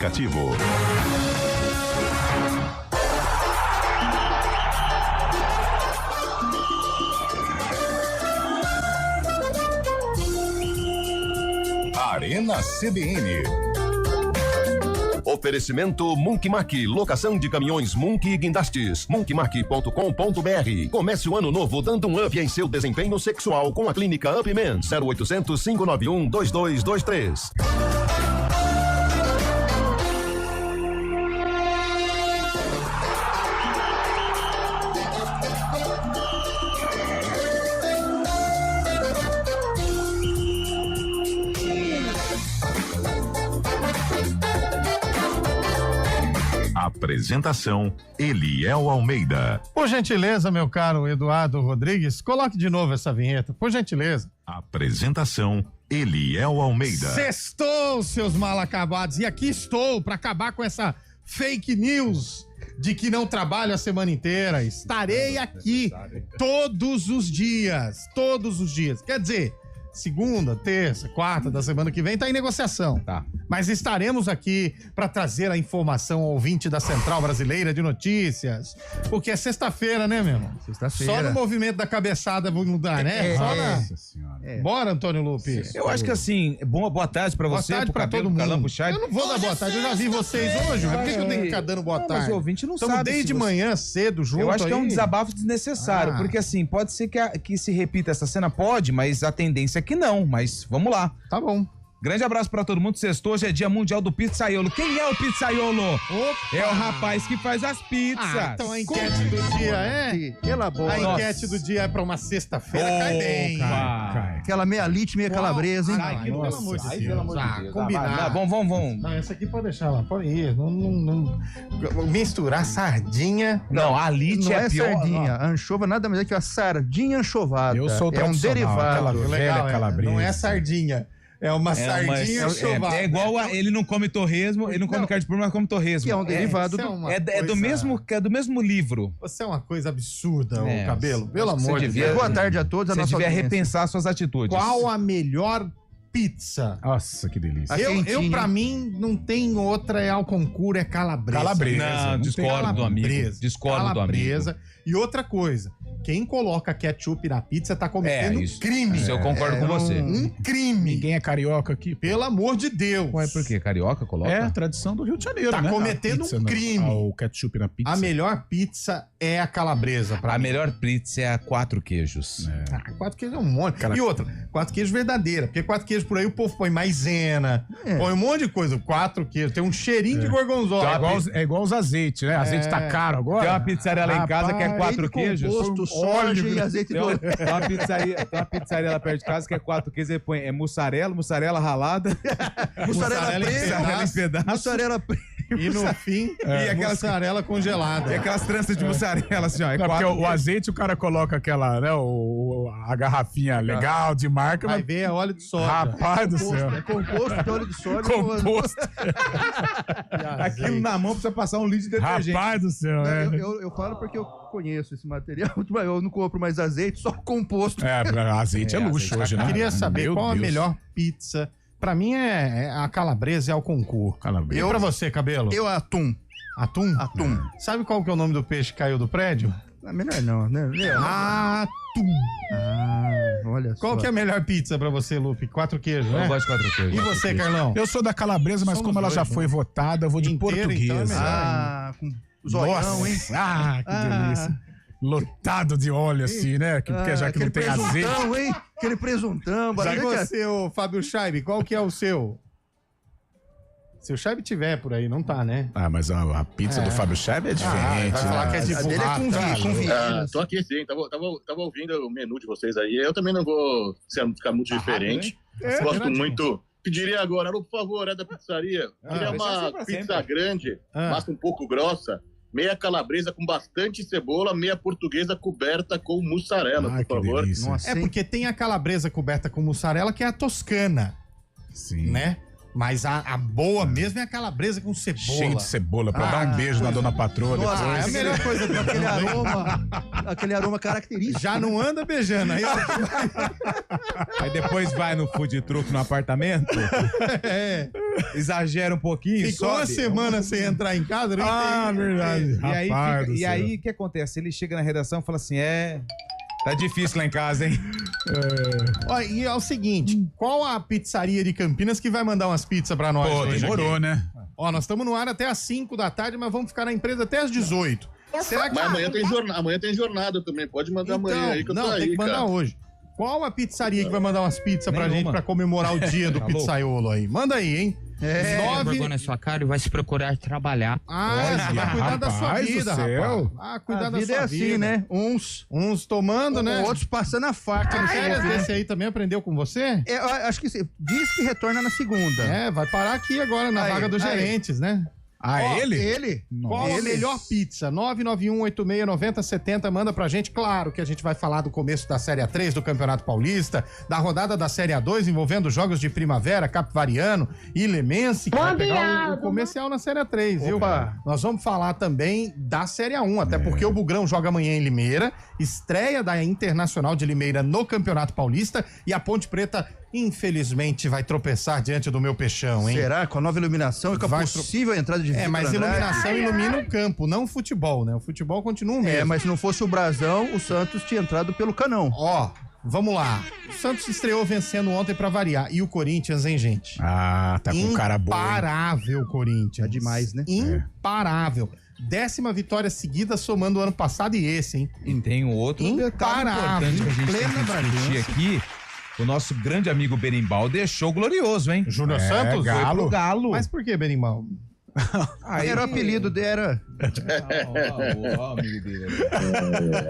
Cativo. Arena CBN. Oferecimento Monkeymac, locação de caminhões Munk e guindastes. Monkeymac.com.br. Comece o ano novo dando um up em seu desempenho sexual com a clínica Upman. 0800 591 2223. Apresentação Eliel Almeida. Por gentileza, meu caro Eduardo Rodrigues, coloque de novo essa vinheta, por gentileza. Apresentação Eliel Almeida. Sextou, seus mal acabados, e aqui estou para acabar com essa fake news de que não trabalho a semana inteira. Estarei aqui todos os dias. Quer dizer, segunda, terça, quarta da semana que vem tá em negociação. Tá. Mas estaremos aqui para trazer a informação ao ouvinte da Central Brasileira de Notícias. Porque é sexta-feira, né, meu irmão? Sexta-feira. Só no movimento da cabeçada vou mudar, né? Só na... Nossa senhora. Bora, Antônio Lupe. Eu acho que assim, boa tarde pra Boa você, tarde pro pra Cabelo, todo pro Carlão, mundo. pro Chay. Eu não vou dar boa tarde, eu já vi vocês hoje. Por que eu tenho que ficar dando boa tarde? Mas o ouvinte não Estamos sabe. desde manhã cedo junto. Eu acho que é um aí. desabafo desnecessário, porque assim, pode ser que se repita essa cena, pode, mas a tendência é que não, mas vamos lá. Tá bom. Grande abraço pra todo mundo, sextou, hoje é dia mundial do pizzaiolo. Quem é o pizzaiolo? Opa! É o rapaz que faz as pizzas. Então a enquete do dia é... Elabora. A enquete do dia é pra uma sexta-feira, cai bem. Cai. Aquela meia lite, meia calabresa, hein? Ai, pelo amor de Deus. Pelo amor de Ah, Deus. combinar. Vamos. Não, essa aqui pode deixar lá, pode ir. Não. Misturar sardinha. Não, a lite Não é pior. sardinha. A anchova nada mais é que a sardinha anchovada. Eu sou é um tradicional, aquela derivado. velha calabresa. Não é sardinha. É uma sardinha chovada. É igual ele não come torresmo, ele não come carne de porco, mas come torresmo. Que é um derivado isso é do... uma É do mesmo livro. Você é uma coisa absurda, É, o Cabelo. Pelo você amor de devia- Deus. Boa tarde a todos. A Você nossa devia audiência. repensar suas atitudes. Qual a melhor pizza? Nossa, que delícia. A Eu, quentinha. pra mim, não tem outra, é ao concurso, é calabresa. Calabresa. Não, Não discordo do amigo. Calabresa. Discordo do Calabresa. amigo. E outra coisa, quem coloca ketchup na pizza tá cometendo um isso. crime. Isso eu concordo com você. Um crime. Ninguém é carioca aqui. Pelo amor de Deus. Ué, por quê? Carioca coloca? É a tradição do Rio de Janeiro, Tá né? cometendo A pizza um crime. O ketchup na pizza. A melhor pizza é a calabresa. Pra A mim. melhor pizza é a 4 queijos. Ah, 4 queijos é um monte. Cara- E outra, 4 queijos verdadeira. Porque 4 queijos por aí o povo põe maisena, põe um monte de coisa. 4 queijos. Tem um cheirinho de gorgonzola. É igual os azeites, né? Azeite tá caro agora. Tem uma pizzaria lá em casa que é Rapaz, 4 queijos. Composto, soja e azeite Tem de uma pizzaria lá perto de casa que é 4 queijos. Ele põe mussarela ralada, mussarela em preta. mussarela em pedaço Mussarela preta. E no fim, E aquelas- mussarela congelada. e aquelas tranças de mussarela assim, ó. É Não, porque 4 o azeite o cara coloca aquela, né? A garrafinha legal de marca, Vai mas. ver, é óleo de soja. Rapaz do céu. É composto de óleo de soja. Composto. Aquilo na mão precisa passar um litro de detergente. Rapaz do céu, é. Eu falo porque eu conheço esse material. Eu não compro mais azeite, só composto. É, azeite é luxo azeite hoje, né? Queria saber Meu qual a Deus. melhor pizza. Pra mim é a calabresa e ao concurso. Calabresa. E pra você, Cabelo? Eu atum. Atum? Atum. Sabe qual que é o nome do peixe que caiu do prédio? Ah, melhor não, né? Atum. Olha Qual só. que é a melhor pizza pra você, Lupe? 4 queijos, Eu né? gosto de 4 queijos. E você, Carlão? Eu sou da calabresa, mas Somos como ela dois, já né? foi votada, eu vou de Inteiro, portuguesa. então, é Ah, com zoião, hein? Ah, que delícia. Lotado de óleo assim, né? Porque já que não tem azeite. presuntão, hein? Aquele presuntão. E barulho que é- você, ô Fábio Scheibe, qual que é o seu? Se o Scheibe tiver por aí, não tá, né? Ah, mas a pizza do Fábio Scheibe é diferente. vai falar né? que é de A dele é com burrata. vinho, com vinho. Tô aqui sim, tava ouvindo o menu de vocês aí. Eu também não vou ficar muito diferente. Gosto muito. Pediria agora, por favor, é da pizzaria. Queria deixa assim uma pra pizza sempre. grande, Ah. massa um pouco grossa, meia calabresa com bastante cebola, meia portuguesa coberta com mussarela, Ai, por que favor. delícia. Nossa, É hein? porque tem a calabresa coberta com mussarela, que é a toscana, Sim. né? Mas a boa mesmo é a calabresa com cebola. Cheio de cebola, pra dar um beijo na dona patroa Nossa, depois. é a melhor coisa do aquele aroma característico. Já não anda beijando. Aí, Aí depois vai no food truck no apartamento. exagera um pouquinho. Ficou uma sobe. semana sem entrar em casa, não Verdade. E aí, o que acontece? Ele chega na redação e fala assim, tá difícil lá em casa, hein? Ó, e é o seguinte, qual a pizzaria de Campinas que vai mandar umas pizzas pra nós Pô, hoje demorou, aqui? né? Ó, nós estamos no ar até às 5 da tarde, mas vamos ficar na empresa até às 18. Será que... Mas amanhã tem jornada também. Pode mandar amanhã aí que eu tô não, aí, tem que mandar cara. hoje. Qual a pizzaria que vai mandar umas pizzas pra Nenhuma. gente pra comemorar o dia do pizzaiolo aí? Manda aí, hein? Vergonha na sua cara e vai se procurar trabalhar. Você vai cuidar da sua rapaz do vida, céu. rapaz. Cuidar A da vida sua é assim, vida. né? Uns tomando, né? Outros passando a faca. Não sei Mas você. esse aí também aprendeu com você? Eu acho que diz que retorna na segunda. Vai parar aqui agora na Aí, vaga dos aí. gerentes, né? Ele? Ele? Qual a Ele? melhor pizza? 991869070. Manda pra gente. Claro que a gente vai falar do começo da Série A3 do Campeonato Paulista, da rodada da Série A2 envolvendo jogos de Primavera, Capivariano e Lemense, que vai pegar o comercial na Série A3, viu? Opa. Nós vamos falar também da Série A1, até porque o Bugrão joga amanhã em Limeira, estreia da Internacional de Limeira no Campeonato Paulista e a Ponte Preta, infelizmente, vai tropeçar diante do meu peixão, hein? Será? Com a nova iluminação e com a Vai possível entrada de Vitor Mas Andrade? iluminação ilumina o campo, não o futebol, né? O futebol continua o mesmo. Mas se não fosse o Brasão, o Santos tinha entrado pelo canão. Ó, vamos lá. O Santos estreou vencendo ontem pra variar. E o Corinthians, hein, gente? Tá com cara boa. hein? Imparável, Corinthians. É demais, né? Imparável. 10ª vitória seguida, somando o ano passado e esse, hein? E tem um outro detalhe Imparável, importante que a gente plena tem que discutir Bragança. aqui. O nosso grande amigo Berimbau deixou glorioso, hein? Júnior Santos? Foi pro Galo. Mas por que, Berimbau? Era o apelido dele, era... Ó, amigo dele.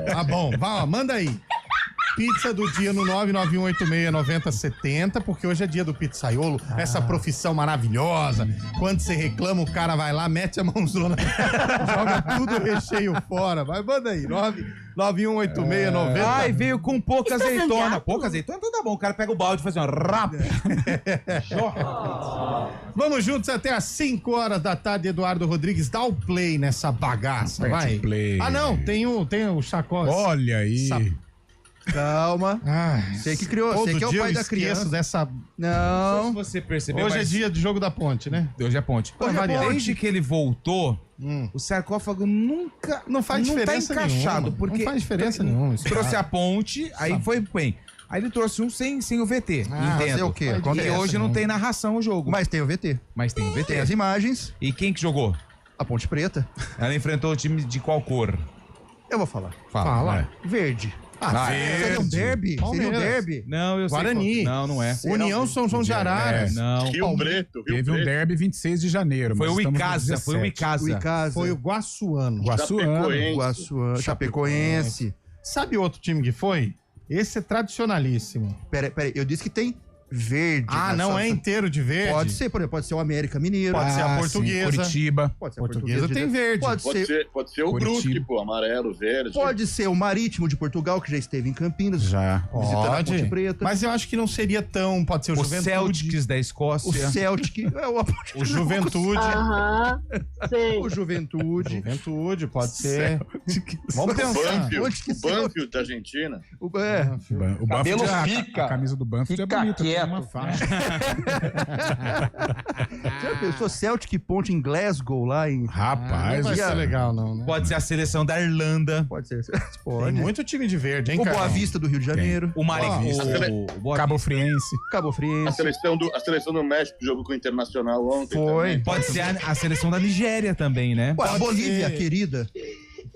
Tá bom, vai, ó, manda aí. Pizza do dia no 991869070, porque hoje é dia do pizzaiolo, essa profissão maravilhosa. Quando você reclama, o cara vai lá, mete a mãozona, joga tudo o recheio fora. Vai, manda aí, 9918690. Ai, veio com pouca azeitona. Pouca azeitona, então tá bom. O cara pega o balde e faz uma rap. Vamos juntos até às 5 horas da tarde, Eduardo Rodrigues. Dá o play nessa bagaça, Aperte vai. play. Ah, não, tem o chacó. Olha aí. Calma. Ai, Você que criou, todo você que é o dia pai eu da esqueço criança. dessa... Não. Se Não. você percebeu, Hoje é mas- dia de jogo da ponte, né? Hoje é ponte. Hoje é ponte. Desde que ele voltou, o sarcófago nunca Não faz diferença tá encaixado. nenhuma. Porque Não faz diferença nenhuma. isso. trouxe a ponte, aí foi bem. Aí ele trouxe um sem o VT. fazer Entendo. o quê? E Acontece, hoje não né? tem narração o jogo. Mas tem o VT. Mas tem o VT. Tem as imagens. E quem que jogou? A Ponte Preta. Ela enfrentou o time de qual cor? Eu vou falar. Fala. Verde. Verde. Seria um derby? Seria um Palmeiras. derby? Não, eu Guarani. sei. Não, não é. União São João de Araras. Não. Rio Preto, Rio Teve um Preto. derby 26 de janeiro. Foi mas o estamos no Icasa, foi o 17. Icasa. O Icasa. Foi o Guaçuano. Guaçuano. Chapecoense. Chapecoense. Sabe outro time que foi? Esse é tradicionalíssimo. Peraí, eu disse que tem verde. Ah, não é inteiro de verde? Pode ser, por exemplo, pode ser o América Mineiro. Pode ser a Portuguesa. Sim, Curitiba. Pode ser a Portuguesa tem de- verde. Pode ser. Pode ser o Curitiba. Brusque, pô, amarelo, verde. Pode ser o Marítimo de Portugal, que já esteve em Campinas. Já. Visitando a Pode. Ponte Preta. Mas eu acho que não seria tão... Pode ser o O Juventude. Celtics da O Escócia. Celtic. O Juventude. Aham, sei. O Juventude. Juventude, pode ser. Vamos O pensar. Banfield, que o Banfield da Argentina. O O Cabelo Banfield, fica. a camisa do Banfield Fica é bonita. Tem quieto. uma faixa. Já pensou Celtic Ponte em Glasgow, lá em... Não Rapaz, vai e a- ser legal, não, né? Pode ser a seleção da Irlanda. Pode ser. Tem Pode. muito time de verde, hein, O cara? Boa Vista do Rio de Janeiro. O Mari... Ó, o Boa Cabo Friense. Cabo A Friense. seleção do México jogou com o Internacional ontem. Foi. também. Pode ser a seleção da Nigéria também, né? Ué, a Pode Bolívia, ser. querida.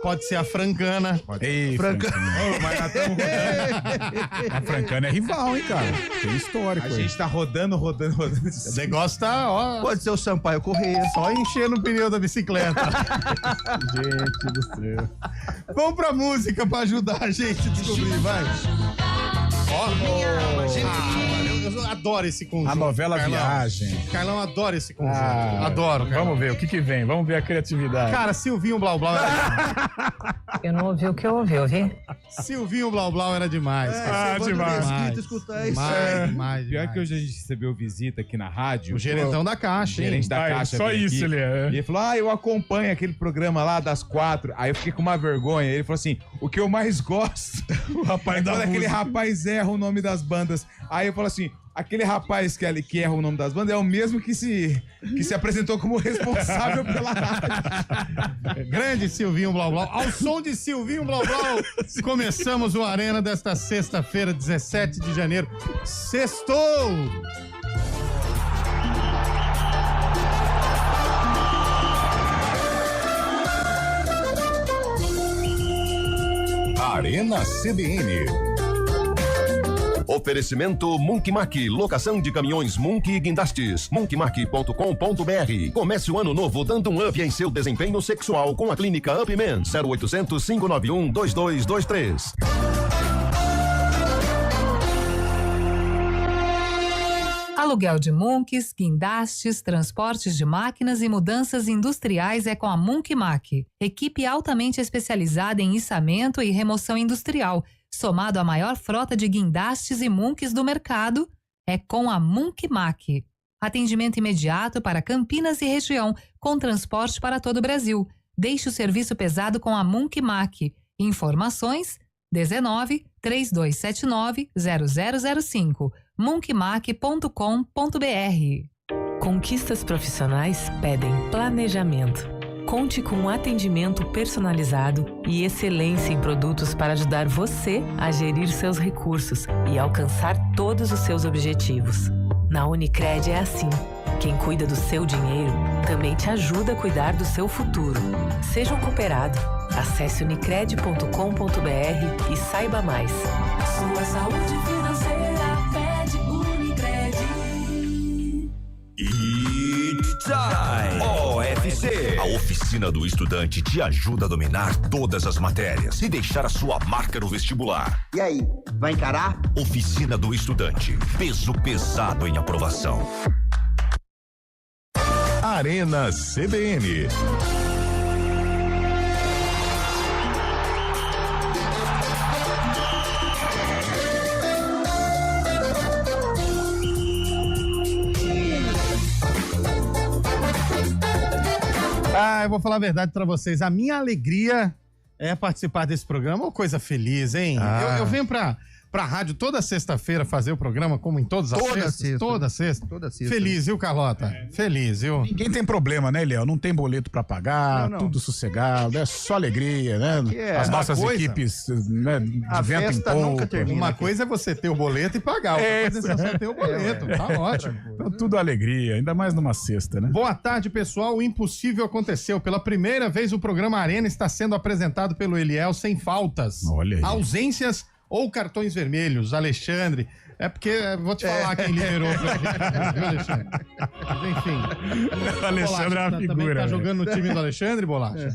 Pode ser a Francana. Ei, Franca. Mas nós tamo A Francana é rival, hein, cara? Tem histórico A aí. gente tá rodando. O negócio tá, ó, Pode ser o Sampaio Correia. só enchendo o pneu da bicicleta. Gente do céu. Vamos pra música pra ajudar a gente a descobrir, vai. Eu adoro esse conjunto. A novela Carlão. Viagem. Carlão adora esse conjunto. Ah, Adoro, Carlão. Vamos ver o que vem. Vamos ver a criatividade. Cara, Silvinho Blau Blau era... Eu não ouvi o que eu ouvi, ouvi? Silvinho Blau Blau era demais. cara. Você demais. vai no Mesquita escutar isso. Demais. Pior que hoje a gente recebeu visita aqui na rádio. O gerentão da caixa, hein? Gerente da Caixa. Só veio isso aqui. ele é. E ele falou, eu acompanho aquele programa lá das 4. Aí eu fiquei com uma vergonha. Ele falou assim, o que eu mais gosto O rapaz é da quando aquele música. rapaz erra o nome das bandas. Aí eu falo assim, aquele rapaz que erra o nome das bandas é o mesmo que se apresentou como responsável pela rádio. Grande Silvinho Blau Blau. Ao som de Silvinho Blau Blau, começamos o Arena desta sexta-feira, 17 de janeiro. Sextou! Arena CBN. Oferecimento Monkey locação de caminhões Munk e guindastes. monkeymark.com.br. Comece o ano novo dando um up em seu desempenho sexual com a clínica Upman. 0800 591 2223. Aluguel de monks, guindastes, transportes de máquinas e mudanças industriais é com a Monkey. Equipe altamente especializada em içamento e remoção industrial, somado à maior frota de guindastes e monks do mercado, é com a Monkey. Atendimento imediato para Campinas e região, com transporte para todo o Brasil. Deixe o serviço pesado com a Monkey. Informações 19 3279 0005. monkeymac.com.br. Conquistas profissionais pedem planejamento. Conte com um atendimento personalizado e excelência em produtos para ajudar você a gerir seus recursos e alcançar todos os seus objetivos. Na Unicred é assim. Quem cuida do seu dinheiro também te ajuda a cuidar do seu futuro. Seja um cooperado. Acesse unicred.com.br e saiba mais. Sua saúde financeira pede Unicred. It's time! OFC! A oficina do estudante te ajuda a dominar todas as matérias e deixar a sua marca no vestibular. E aí, vai encarar? Oficina do estudante. Peso pesado em aprovação. Arena CBN. Eu vou falar a verdade pra vocês. A minha alegria é participar desse programa. Uma coisa feliz, hein? Eu venho pra rádio toda sexta-feira fazer o programa, como em todas as sextas. Toda sexta. Feliz, viu, Carlota? Feliz, viu? Ninguém tem problema, né, Léo? Não tem boleto pra pagar, tudo sossegado, é só alegria, né? As nossas equipes, né, de vento em polpa. Uma coisa é você ter o boleto e pagar, outra coisa é você ter o boleto. Tá ótimo. Então, tudo alegria, ainda mais numa sexta, né? Boa tarde, pessoal. O impossível aconteceu. Pela primeira vez, o programa Arena está sendo apresentado pelo Eliel sem faltas. Olha aí. Ausências ou cartões vermelhos, Alexandre. É porque, vou te falar quem liberou pra gente, viu, Alexandre? Mas, enfim. O Alexandre é uma também figura. Tá jogando no time do Alexandre, Bolacha?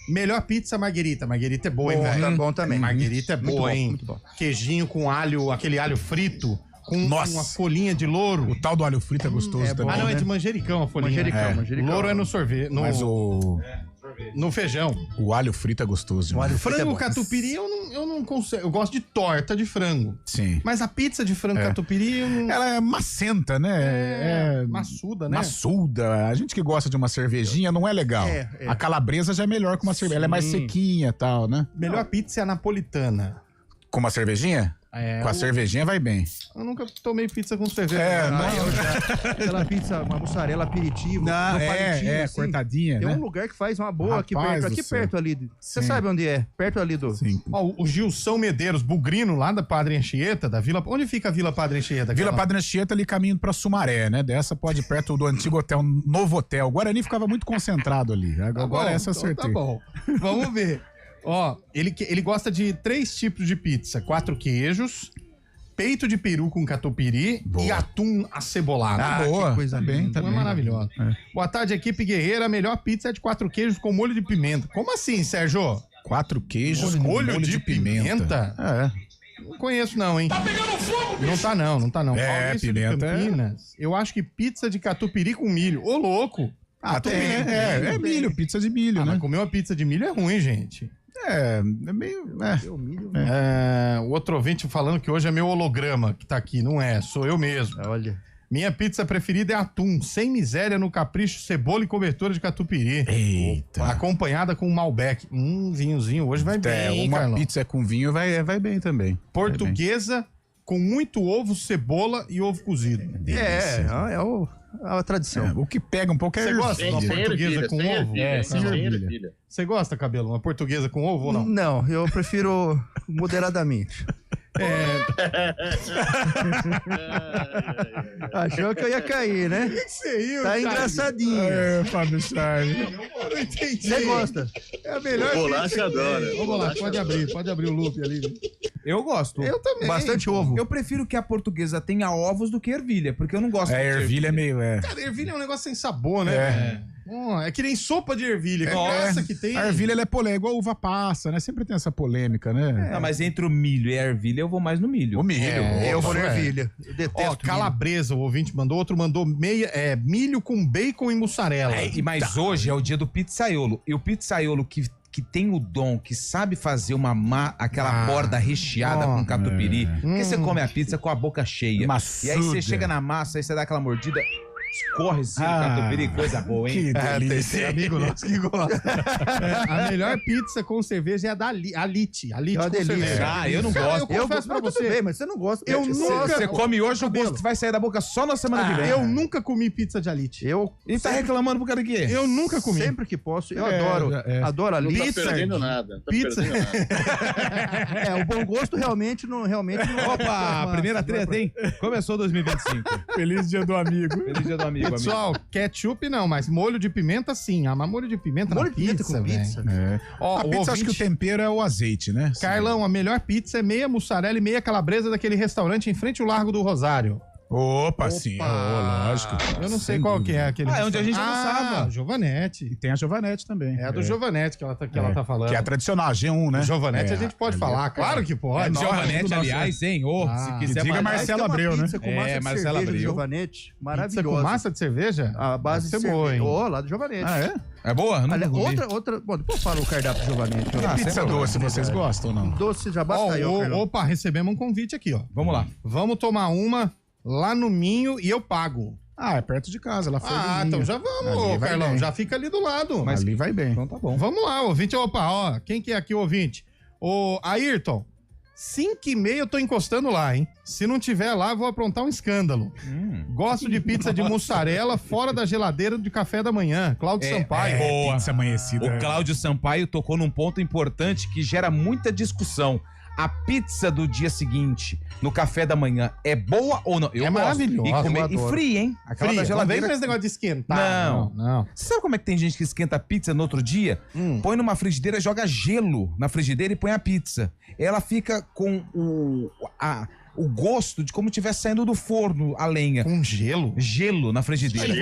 Melhor pizza, Marguerita. Marguerita é boa, hein, velho? Tá bom também. Marguerita é boa, hein? Muito bom. Queijinho com alho, aquele alho frito, com uma folhinha de louro. O tal do alho frito é gostoso também. Ah, não, é né? de manjericão a folhinha. Manjericão. Louro é no sorvete. Mas No feijão. o alho frito é gostoso demais. Frango catupiry eu não consigo. Eu gosto de torta de frango. Sim. Mas a pizza de frango catupiry eu não... Ela é macenta, né? maçuda, né? Maçuda. A gente que gosta de uma cervejinha não é legal. A calabresa já é melhor com uma cerveja. Ela é mais sequinha e tal, né? Melhor pizza é a napolitana. Com uma cervejinha? Com a cervejinha vai bem. Eu nunca tomei pizza com cerveja. Eu já. Aquela pizza, uma mussarela aperitivo. Assim. Cortadinha, Tem né? um lugar que faz uma boa Rapaz aqui do céu. perto ali. Você Sim. sabe onde é? Perto ali do... Sim. Ó, o Gilson Medeiros, bugrino, lá da Padre Anchieta, da Vila... Onde fica a Vila Padre Anchieta? Vila Padre Anchieta ali caminho pra Sumaré, né? Dessa pode ir perto do antigo hotel, novo hotel. O Guarani ficava muito concentrado ali. Agora essa eu acertei. Tá bom. Vamos ver. Ó, ele gosta de 3 tipos de pizza. 4 queijos, peito de peru com catupiry e atum acebolado. Boa. que coisa bem, linda. Atum é maravilhoso. Boa tarde, equipe guerreira. A melhor pizza é de 4 queijos com molho de pimenta. Como assim, Sérgio? 4 queijos com Molho de pimenta? É. Não conheço não, hein? Tá pegando fogo, bicho. Não tá não. É, Maurício de pimenta Campinas, eu acho que pizza de catupiry com milho. Ô, louco! É milho, pizza de milho, né? Mas comer uma pizza de milho é ruim, gente. É meio... O outro ouvinte falando que hoje é meu holograma que tá aqui. Não é, sou eu mesmo. Olha. Minha pizza preferida é atum, sem miséria no capricho, cebola e cobertura de catupiry. Eita. Acompanhada com Malbec. Vinhozinho, hoje vai bem, hein, uma Carlão? pizza com vinho vai bem também. Portuguesa com muito ovo, cebola e ovo cozido. É a tradição. O que pega um pouco é Você gosta de uma portuguesa com ovo? Sem ervilha. Você gosta, Cabelo? Uma portuguesa com ovo ou não? Não, eu prefiro moderadamente. Achou que eu ia cair, né? Tá engraçadinho. Fábio Charles. Eu não entendi. Você gosta? É a melhor Bolacha adora. Vamos lá, pode abrir o loop ali. Eu gosto. Eu também. Bastante ovo. Eu prefiro que a portuguesa tenha ovos do que ervilha, porque eu não gosto de ervilha é meio... Cara, ervilha é um negócio sem sabor, né? É que nem sopa de ervilha. Nossa, que tem. A ervilha ela é polêmica, igual a uva passa, né? Sempre tem essa polêmica, né? Não, mas entre o milho e a ervilha, eu vou mais no milho. O milho. Eu vou na ervilha. Eu detesto milho. Calabresa, o ouvinte mandou. Outro mandou milho com bacon e mussarela. Mas hoje é o dia do pizzaiolo. E o pizzaiolo que tem o dom, que sabe fazer aquela borda recheada com catupiry. Porque você come a pizza com a boca cheia. Maçuda. E aí você chega na massa, aí você dá aquela mordida... Escorre esse catupiry, coisa boa, hein? Que delícia. Tem amigo nosso que gosta. A melhor pizza com cerveja é a da Alite. Alite com cerveja. Eu não gosto. Eu confesso pra você. Bem, mas você não gosta. Você come hoje, o gosto vai sair da boca só na semana que vem. Eu nunca comi pizza de Alite. E tá reclamando por causa do quê? Eu nunca comi. Sempre que posso. Eu adoro a Não Alite. tá perdendo nada. Pizza. O bom gosto realmente não... Opa, primeira treta, hein? Começou 2025. Feliz dia do amigo. Feliz dia do amigo. Pessoal, ketchup não, mas molho de pimenta sim. Mas molho de pimenta Molho na de pimenta pizza, com velho. pizza. Ó, A pizza, acho que o tempero é o azeite, né? Carlão, a melhor pizza é meia mussarela e meia calabresa daquele restaurante em frente ao Largo do Rosário. Opa, sim. Lógico. Eu não sei qual que é aquele. É onde a gente almoçava. Giovanetti. E tem a Giovanetti também. É a do Giovanetti que ela tá falando. Que é a tradicional, a G1, né? Giovanetti a gente pode falar, claro que pode. Giovanetti, aliás, hein? Se quiser diga Marcelo Abreu, né? Com massa de Marcelo cerveja Abreu. do Giovanetti, maravilhosa. Pizza com massa de cerveja? A base de cerveja. boa, hein? Lá do Giovanetti. É boa? Outra... Bom, depois eu falo o cardápio do Giovanetti. Pizza doce, vocês gostam ou não? Doce já basta eu, Carlão. Opa, recebemos um convite aqui, ó. Vamos lá. Vamos tomar uma lá no Minho e eu pago. É perto de casa, lá foi. Então já vamos, Carlão. bem. Já fica ali do lado. Mas ali vai bem. Então tá bom. Vamos lá, ouvinte. Opa, ó. Quem que é aqui o ouvinte? Ô, Ayrton. 5h30 eu tô encostando lá, hein? Se não tiver lá, vou aprontar um escândalo. Gosto de pizza de mussarela fora da geladeira de café da manhã. Cláudio Sampaio. Boa. Pizza amanhecida. O Cláudio Sampaio tocou num ponto importante que gera muita discussão. A pizza do dia seguinte, no café da manhã, é boa ou não? Eu gosto. Maravilhosa. E fria, hein? Aquela Fria, da geladeira. não vem com esse negócio de esquentar. Não. Você sabe como é que tem gente que esquenta a pizza no outro dia? Põe numa frigideira, joga gelo na frigideira e põe a pizza. Ela fica com o gosto de como tivesse saindo do forno a lenha. Com gelo? Gelo na frigideira.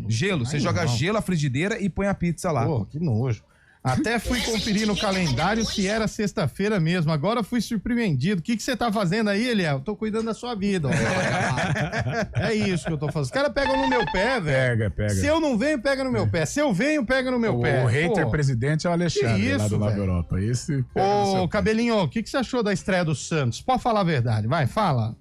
Gelo. Você joga gelo na frigideira e põe a pizza lá. Pô, que nojo. Até fui conferir no calendário se era sexta-feira mesmo. Agora fui surpreendido. O que você tá fazendo aí, Eliel? Tô cuidando da sua vida. É isso que eu tô fazendo. Os caras pegam no meu pé, velho. Pega. Se eu não venho, pega no meu pé. Se eu venho, pega no meu pé. O hater presidente é o Alexandre, lá do Nova Europa. Esse Ô, Cabelinho, o que você achou da estreia do Santos? Pode falar a verdade. Vai, fala.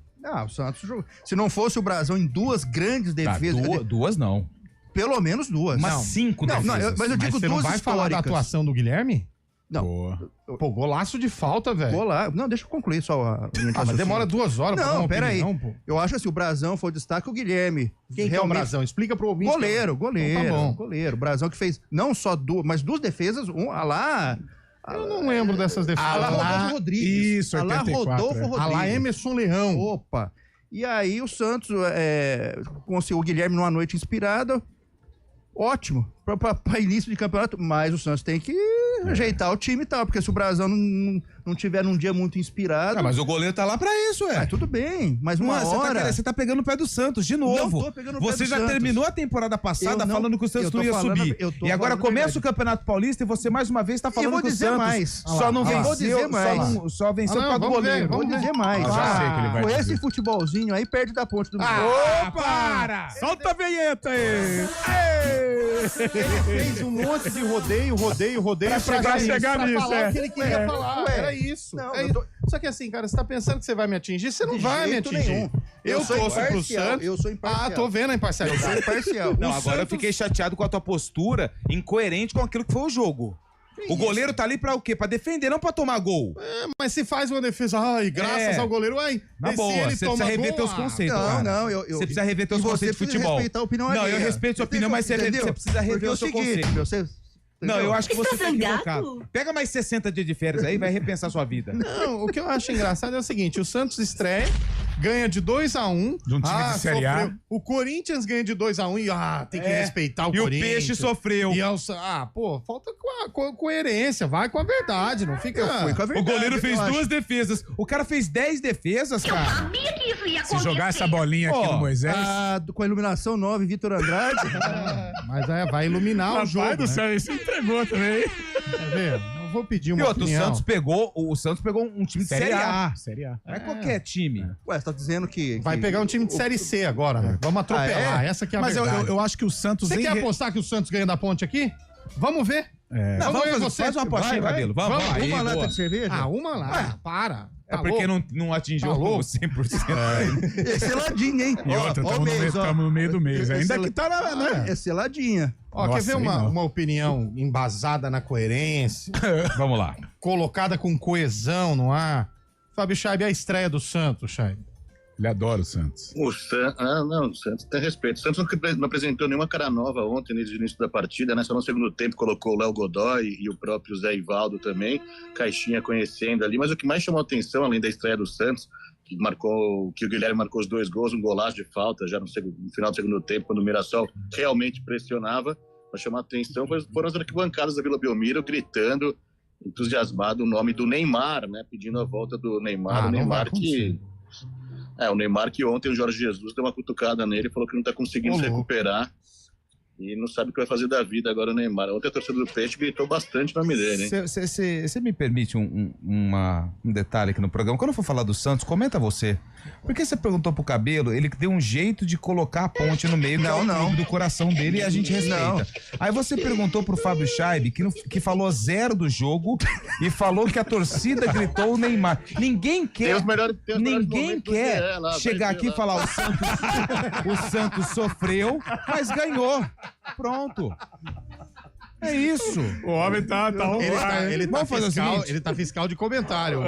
O Santos jogou. Se não fosse o Brasão em duas grandes defesas... Duas não. Pelo menos duas. Umas 5 defesas. Mas eu digo você duas não vai falar da atuação do Guilherme? Não. Pô, golaço de falta, velho. Não, deixa eu concluir só a minha mas demora 2 horas pra dar uma pera opinião, aí. pô. Eu acho assim, o Brasão foi o destaque, o Guilherme. Quem que é o Brasão? Explica pro ouvinte. Goleiro. Então tá bom. Goleiro. O Brasão que fez não só duas, mas duas defesas, Eu não lembro dessas defesas. Rodolfo Rodrigues. Isso, 84. Rodolfo Rodrigues. Alá Emerson Leão. Opa. E aí o Santos conseguiu o Guilherme numa noite inspirada. Ótimo, para início de campeonato, mas o Santos tem que ajeitar o time e tal, porque se o Brasão não tiver num dia muito inspirado... Mas o goleiro tá lá pra isso, tudo bem, mas uma hora... Você tá pegando o pé do Santos de novo. Não tô pegando o pé Você do já Santos. terminou a temporada passada falando que o Santos não ia subir. Eu E agora falando começa o Campeonato Paulista e você mais uma vez tá falando que o Santos só não venceu, só venceu por causa do goleiro. Vou dizer mais. Já sei que ele vai Com dizer. esse futebolzinho aí, perde da ponte do Para! Solta a vinheta aí! Ele fez um monte de rodeio Pra chegar nisso, falar o que ele queria falar. Era isso. Não, É isso. Só que assim, cara, você tá pensando que você vai me atingir? Você não vai me jeito atingir. nenhum. Eu sou torço pro imparcial, Santos. eu sou imparcial. Tô vendo a imparcialidade. Imparcial. Não, agora eu fiquei chateado com a tua postura incoerente com aquilo que foi o jogo. O goleiro tá ali pra o quê? Pra defender, não pra tomar gol. Mas se faz uma defesa, graças ao goleiro, na boa, você precisa rever teus conceitos. Você precisa rever teus conceitos de futebol. Respeitar a opinião alheia. Eu respeito a sua opinião, mas você precisa rever o seu conceito. Não, eu acho que você tá equivocado. Pega mais 60 dias de férias aí, vai repensar sua vida. Não, o que eu acho engraçado é o seguinte, o Santos estreia, ganha de 2-1. De um time de Série A. O Corinthians ganha de 2-1 e tem que respeitar o Corinthians. E o Peixe sofreu. Falta coerência, vai com a verdade, não fica... O goleiro fez 2 defesas, o cara fez 10 defesas, cara. Eu sabia que isso ia acontecer. Se jogar essa bolinha aqui no Moisés... Com a iluminação 9, Vitor Andrade. Mas vai iluminar o jogo, do céu, isso entregou também. Quer ver? Eu vou pedir uma opinião. O Santos pegou um time de Série A. Não é qualquer time. Ué, você tá dizendo que... Vai pegar um time de Série C agora, né? Vamos atropelar, essa que é a verdade. Mas eu acho que o Santos... Você quer apostar que o Santos ganha da Ponte aqui? Vamos ver. Faz uma apostinha, Cabelo. Vamos. Uma lata de cerveja? Uma lá. Para. É porque não atingiu 100%. É seladinha, hein? E outra, estamos no meio do mês. Ainda que tá É seladinha. Quer ver uma opinião embasada na coerência? Vamos lá. Colocada com coesão no ar. Fábio Chaib, a estreia do Santos, Chaib. Ele adora o Santos. O Santos tem respeito. O Santos não apresentou nenhuma cara nova ontem, desde o início da partida, né? Só no segundo tempo colocou o Léo Godoy e o próprio Zé Ivaldo também, Caixinha conhecendo ali. Mas o que mais chamou a atenção, além da estreia do Santos, que o Guilherme marcou os 2 gols, um golaço de falta já no final do segundo tempo, quando o Mirassol realmente pressionava, para chamar a atenção foram as arquibancadas da Vila Belmiro gritando, entusiasmado, o nome do Neymar, né? Pedindo a volta do Neymar. O Neymar que ontem o Jorge Jesus deu uma cutucada nele e falou que não tá conseguindo se recuperar e não sabe o que vai fazer da vida agora o Neymar. Ontem a torcida do Peixe gritou bastante o nome dele, hein? Você me permite um detalhe aqui no programa? Quando eu for falar do Santos, comenta você. Porque você perguntou pro Cabelo, ele deu um jeito de colocar a Ponte no meio, que é o clube do coração dele, e a gente respeita. Aí você perguntou pro Fábio Chaib, que falou 0 do jogo e falou que a torcida gritou o Neymar. Ninguém quer chegar aqui e falar o Santos sofreu, mas ganhou. Pronto. É isso. O homem tá ele tá fiscal de comentário.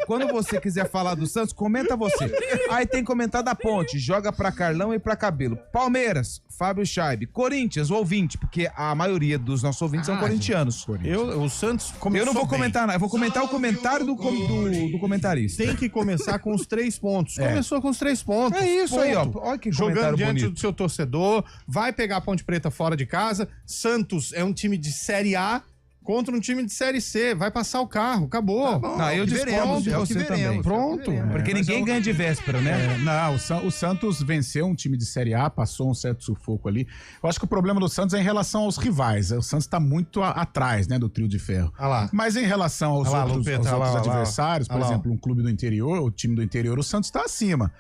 Quando você quiser falar do Santos, comenta você. Aí tem que comentar da Ponte, joga pra Carlão e pra Cabelo. Palmeiras, Fábio Chaib. Corinthians, o ouvinte, porque a maioria dos nossos ouvintes são corintianos. O Santos começou Eu não vou comentar nada, eu vou comentar o comentário do comentarista. Tem que começar com os 3 pontos. Começou com os 3 pontos. É isso aí, ó. Olha que jogando diante bonito do seu torcedor, vai pegar a Ponte Preta fora de casa. Santos é um time de Série A contra um time de Série C. Vai passar o carro, acabou. Eu discordo de você também. Pronto. Porque ninguém ganha de véspera, né? O Santos venceu um time de Série A, passou um certo sufoco ali. Eu acho que o problema do Santos é em relação aos rivais. O Santos tá muito atrás, né, do trio de ferro. Mas em relação aos outros adversários, por exemplo, um clube do interior, o time do interior, o Santos tá acima.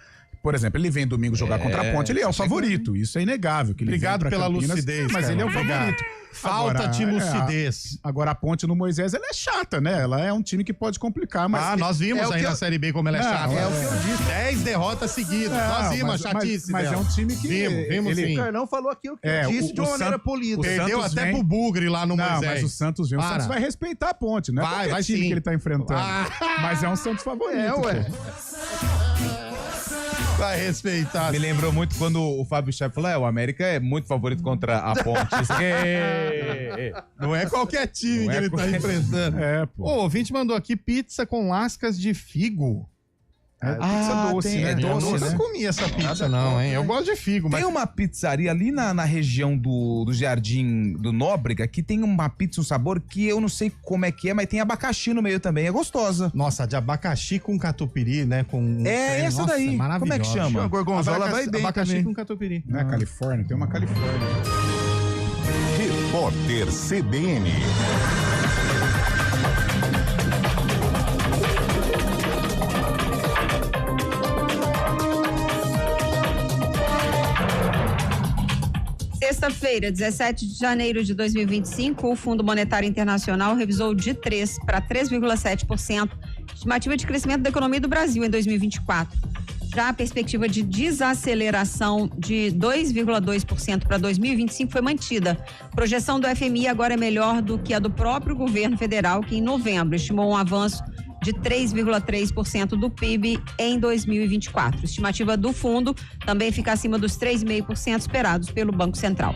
Por exemplo, ele vem domingo jogar contra a Ponte, ele é o favorito. Isso é inegável. Que ele Obrigado pela lucidez. Mas ele é o favorito. Falta de lucidez. Agora a Ponte no Moisés, ela é chata, né? Ela é um time que pode complicar, mas... nós vimos aí na Série B como ela é chata. É o que eu disse. 10 derrotas seguidas. Nós vimos a chatice mas é um time que... Vimos sim. O Carlão falou aquilo que eu disse de uma maneira polida. Perdeu até pro Bugre lá no Moisés. Mas o Santos vem. O Santos vai respeitar a Ponte, né? Vai time que ele tá enfrentando. Mas é um Santos favorito. Vai respeitar. Me lembrou muito quando o Fábio Chaib falou: o América é muito favorito contra a Ponte. Não é qualquer time que ele tá enfrentando. O ouvinte mandou aqui pizza com lascas de figo. Pizza doce, né? Eu nunca comi essa pizza, não, hein? Eu gosto de figo, mas... Tem uma pizzaria ali na região do Jardim do Nóbrega que tem uma pizza, um sabor que eu não sei como é que é, mas tem abacaxi no meio também. É gostosa. Nossa, de abacaxi com catupiry, né? Essa daí. Como é que chama? A gorgonzola vai bem abacaxi também. com catupiry. Não é Califórnia? Tem uma Califórnia. Repórter CBN. Sexta-feira, 17 de janeiro de 2025, o Fundo Monetário Internacional revisou de 3% para 3,7% estimativa de crescimento da economia do Brasil em 2024. Já a perspectiva de desaceleração de 2,2% para 2025 foi mantida. A projeção do FMI agora é melhor do que a do próprio governo federal, que em novembro estimou um avanço de 3,3% do PIB em 2024. A estimativa do fundo também fica acima dos 3,5% esperados pelo Banco Central.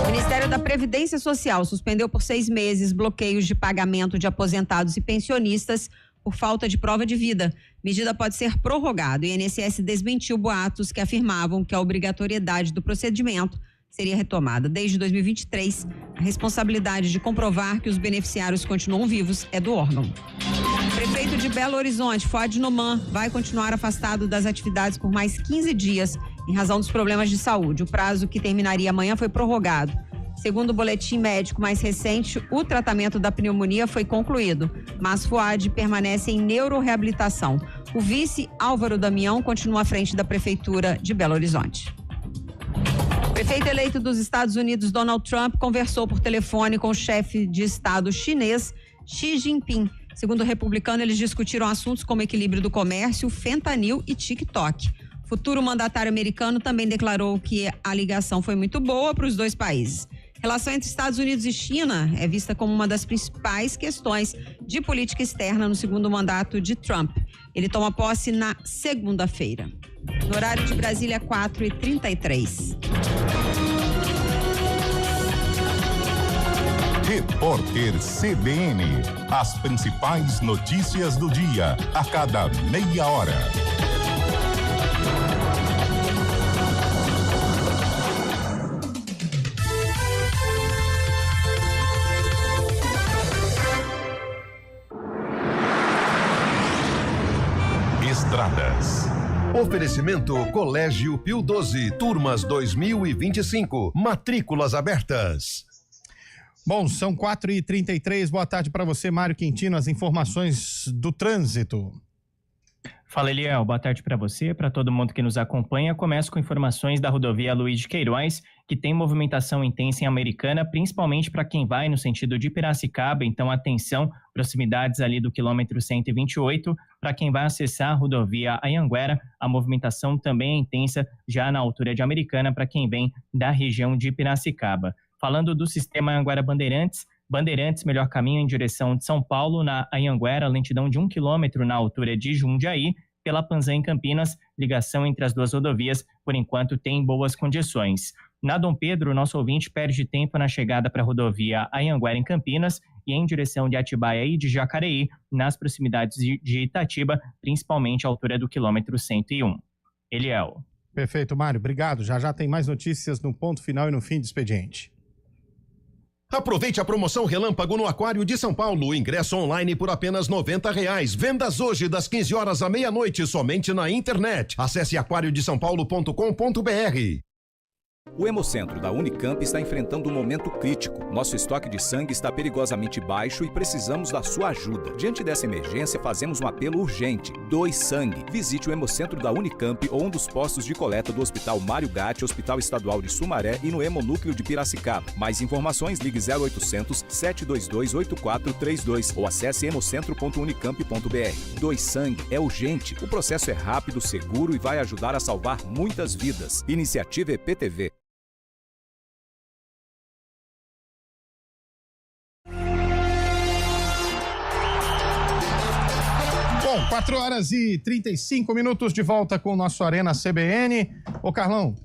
O Ministério da Previdência Social suspendeu por 6 meses bloqueios de pagamento de aposentados e pensionistas por falta de prova de vida. Medida pode ser prorrogada. O INSS desmentiu boatos que afirmavam que a obrigatoriedade do procedimento seria retomada. Desde 2023, a responsabilidade de comprovar que os beneficiários continuam vivos é do órgão. O prefeito de Belo Horizonte, Fuad Noman, vai continuar afastado das atividades por mais 15 dias em razão dos problemas de saúde. O prazo, que terminaria amanhã, foi prorrogado. Segundo o boletim médico mais recente, o tratamento da pneumonia foi concluído, mas Fuad permanece em neuroreabilitação. O vice, Álvaro Damião, continua à frente da Prefeitura de Belo Horizonte. O prefeito eleito dos Estados Unidos, Donald Trump, conversou por telefone com o chefe de Estado chinês, Xi Jinping. Segundo o republicano, eles discutiram assuntos como equilíbrio do comércio, fentanil e TikTok. O futuro mandatário americano também declarou que a ligação foi muito boa para os dois países. A relação entre Estados Unidos e China é vista como uma das principais questões de política externa no segundo mandato de Trump. Ele toma posse na segunda-feira. No horário de Brasília, 4h33. Repórter CBN. As principais notícias do dia, a cada meia hora. Estradas. Oferecimento Colégio Pio 12, turmas 2025, matrículas abertas. Bom, são 4h33, boa tarde para você, Mário Quintino, as informações do trânsito. Fala, Eliel, boa tarde para você, para todo mundo que nos acompanha. Começo com informações da rodovia Luiz de Queiroz, que tem movimentação intensa em Americana, principalmente para quem vai no sentido de Piracicaba, então atenção, proximidades ali do quilômetro 128. Para quem vai acessar a rodovia Anhanguera, a movimentação também é intensa já na altura de Americana para quem vem da região de Piracicaba. Falando do sistema Anhanguera-Bandeirantes, melhor caminho em direção de São Paulo, na Anhanguera, lentidão de 1 quilômetro na altura de Jundiaí, pela Panzã em Campinas, ligação entre as duas rodovias, por enquanto tem boas condições. Na Dom Pedro, nosso ouvinte perde tempo na chegada para a rodovia Anhanguera em Campinas e em direção de Atibaia e de Jacareí, nas proximidades de Itatiba, principalmente à altura do quilômetro 101. Eliel. Perfeito, Mário, obrigado. Já tem mais notícias no ponto final e no fim do expediente. Aproveite a promoção Relâmpago no Aquário de São Paulo. Ingresso online por apenas R$90. Vendas hoje das 15 horas à meia-noite somente na internet. Acesse aquariodesaopaulo.com.br. O Hemocentro da Unicamp está enfrentando um momento crítico. Nosso estoque de sangue está perigosamente baixo e precisamos da sua ajuda. Diante dessa emergência, fazemos um apelo urgente. Doe sangue. Visite o Hemocentro da Unicamp ou um dos postos de coleta do Hospital Mário Gatti, Hospital Estadual de Sumaré e no Hemonúcleo de Piracicaba. Mais informações, ligue 0800 722 8432 ou acesse hemocentro.unicamp.br. Doe sangue é urgente. O processo é rápido, seguro e vai ajudar a salvar muitas vidas. Iniciativa EPTV. Bom, 4h35 de volta com o nosso Arena CBN. Ô, Carlão,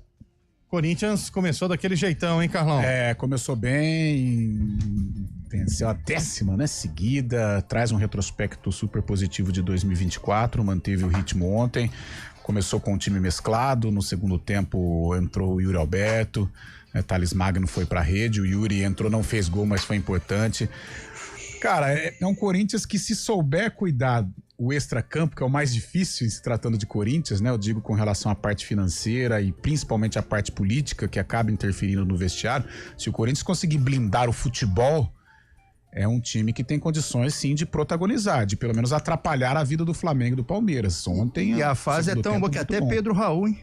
Corinthians começou daquele jeitão, hein, Carlão? Começou bem, venceu a 10ª, né, seguida, traz um retrospecto super positivo de 2024, manteve o ritmo ontem, começou com um time mesclado, no segundo tempo entrou o Yuri Alberto, Thales Magno foi pra rede, o Yuri entrou, não fez gol, mas foi importante. Cara, é um Corinthians que, se souber cuidar o extracampo, que é o mais difícil se tratando de Corinthians, né? Eu digo com relação à parte financeira e principalmente à parte política, que acaba interferindo no vestiário. Se o Corinthians conseguir blindar o futebol, é um time que tem condições, sim, de protagonizar, de pelo menos atrapalhar a vida do Flamengo e do Palmeiras. Ontem, e a fase é tão boa que até bom. Pedro Raul, hein?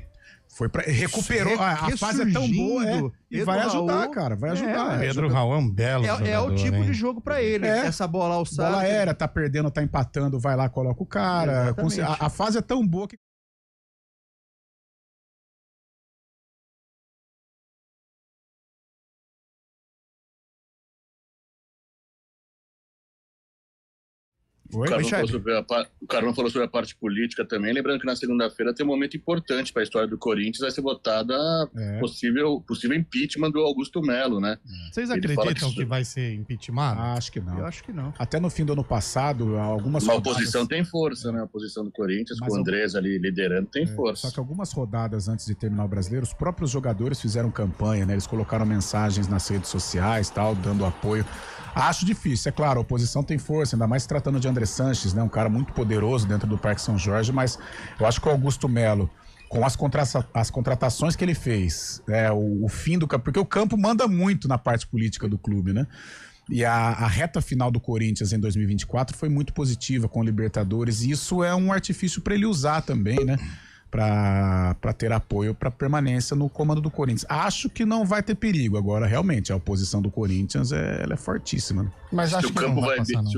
Foi recuperou, a fase é tão boa, e vai ajudar, Raul, cara, vai ajudar. Pedro Raul é um belo jogador, é o tipo de jogo pra ele, essa bola alçada. Bola aérea, tá perdendo, tá empatando, vai lá, coloca o cara. A fase é tão boa que O Carlão falou sobre a parte política também. Lembrando que na segunda-feira tem um momento importante para a história do Corinthians. Vai ser votada possível impeachment do Augusto Melo, né? Vocês acreditam que vai ser impeachment? Acho que não. Eu acho que não. Até no fim do ano passado, algumas rodadas... A oposição tem força, né? A oposição do Corinthians, com o Andrés ali liderando, tem força. Só que algumas rodadas antes de terminar o Brasileiro, os próprios jogadores fizeram campanha, né? Eles colocaram mensagens nas redes sociais, tal, dando apoio. Acho difícil, é claro, a oposição tem força, ainda mais se tratando de André Sanches, né? Um cara muito poderoso dentro do Parque São Jorge, mas eu acho que o Augusto Melo, com as contratações que ele fez, o fim do campo, porque o campo manda muito na parte política do clube, né? E a reta final do Corinthians em 2024 foi muito positiva com o Libertadores, e isso é um artifício para ele usar também, né? Para ter apoio para permanência no comando do Corinthians. Acho que não vai ter perigo. Agora, realmente, a oposição do Corinthians ela é fortíssima. Né? Mas acho se o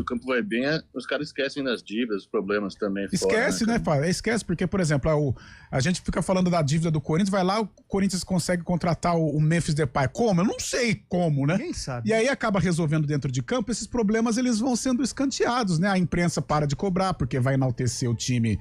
campo vai bem, os caras esquecem das dívidas, os problemas também. Esquece, fora, né, Fábio? Esquece, porque, por exemplo, a gente fica falando da dívida do Corinthians, vai lá, o Corinthians consegue contratar o Memphis Depay. Como? Eu não sei como, né? Ninguém sabe. E aí acaba resolvendo dentro de campo, esses problemas eles vão sendo escanteados, né? A imprensa para de cobrar, porque vai enaltecer o time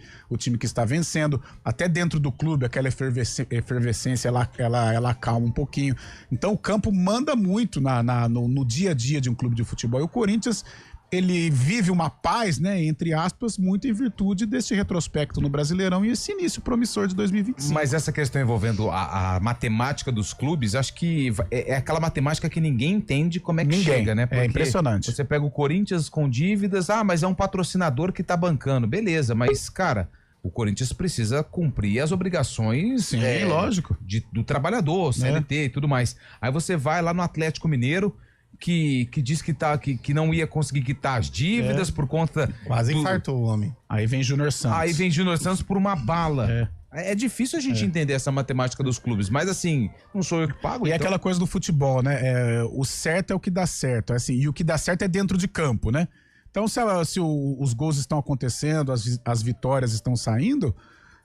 que está vencendo. Até dentro do clube, aquela efervescência, ela acalma um pouquinho. Então o campo manda muito no dia a dia de um clube de futebol. E o Corinthians, ele vive uma paz, né, entre aspas, muito em virtude desse retrospecto no Brasileirão e esse início promissor de 2025. Mas essa questão envolvendo a matemática dos clubes, acho que é aquela matemática que ninguém entende como é que chega, né? Porque é impressionante. Você pega o Corinthians com dívidas, mas é um patrocinador que tá bancando. Beleza, mas, cara... O Corinthians precisa cumprir as obrigações, sim, lógico, do trabalhador, CLT e tudo mais. Aí você vai lá no Atlético Mineiro, que diz que não ia conseguir quitar as dívidas por conta... Quase infartou o homem. Aí vem Júnior Santos. Por uma bala. É difícil a gente entender essa matemática dos clubes, mas assim, não sou eu que pago. E é aquela coisa do futebol, né? O certo é o que dá certo, assim, e o que dá certo é dentro de campo, né? Então, se os gols estão acontecendo, as vitórias estão saindo,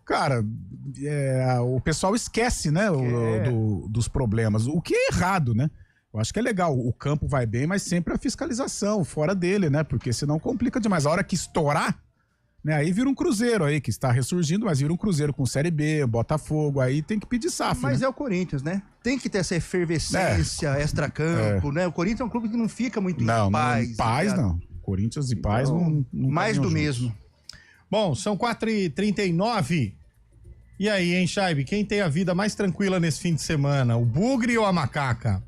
cara, o pessoal esquece, né, dos problemas, o que é errado, né? Eu acho que é legal, o campo vai bem, mas sempre a fiscalização fora dele, né? Porque senão complica demais. A hora que estourar, né, aí vira um Cruzeiro aí, que está ressurgindo, mas vira um Cruzeiro com Série B, Botafogo, aí tem que pedir SAF. Mas né? É o Corinthians, né? Tem que ter essa efervescência extra-campo, né? O Corinthians é um clube que não fica muito em paz. Em paz, não. Corinthians e Paz não mais do mesmo. Bom, são 4h39. E aí, hein, Chaibe? Quem tem a vida mais tranquila nesse fim de semana? O Bugre ou a Macaca?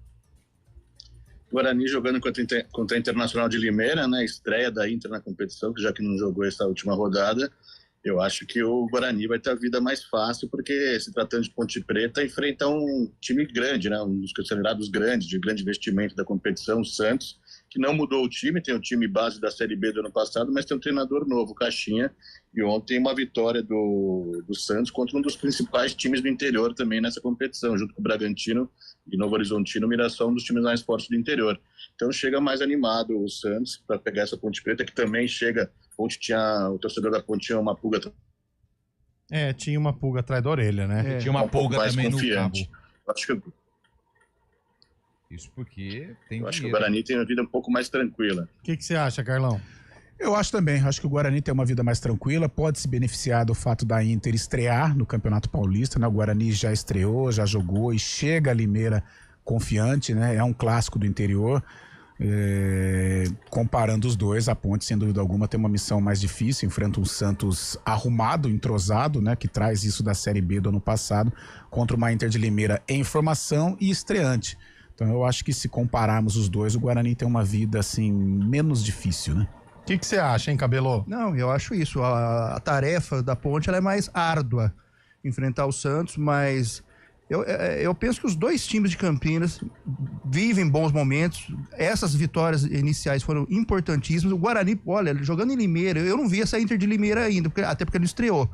Guarani jogando contra a Internacional de Limeira, né? Estreia da Inter na competição, que já que não jogou essa última rodada. Eu acho que o Guarani vai ter a vida mais fácil, porque se tratando de Ponte Preta, enfrenta um time grande, né? Um dos considerados grandes, de grande investimento da competição, o Santos, que não mudou o time, tem o time base da Série B do ano passado, mas tem um treinador novo, Caixinha, e ontem uma vitória do Santos contra um dos principais times do interior também nessa competição, junto com o Bragantino e Novo Horizontino, Mirassol, um dos times mais fortes do interior. Então chega mais animado o Santos para pegar essa Ponte Preta, que também chega, o torcedor da Ponte tinha uma pulga. Tinha uma pulga atrás da orelha, né? Tinha uma pulga também confiante. No cabo. Acho que isso porque tem Eu acho que o Guarani tem uma vida um pouco mais tranquila. O que você acha, Carlão? Eu acho também. Acho que o Guarani tem uma vida mais tranquila. Pode se beneficiar do fato da Inter estrear no Campeonato Paulista, né? O Guarani já estreou, já jogou e chega a Limeira confiante, né? É um clássico do interior. Comparando os dois, a Ponte, sem dúvida alguma, tem uma missão mais difícil. Enfrenta um Santos arrumado, entrosado, né? Que traz isso da Série B do ano passado, contra uma Inter de Limeira em formação e estreante. Então eu acho que se compararmos os dois, o Guarani tem uma vida, assim, menos difícil, né? O que você acha, hein, Cabelô? Não, eu acho isso. A tarefa da Ponte ela é mais árdua, enfrentar o Santos, mas eu penso que os dois times de Campinas vivem bons momentos. Essas vitórias iniciais foram importantíssimas. O Guarani, olha, jogando em Limeira, eu não vi essa Inter de Limeira ainda, até porque não estreou.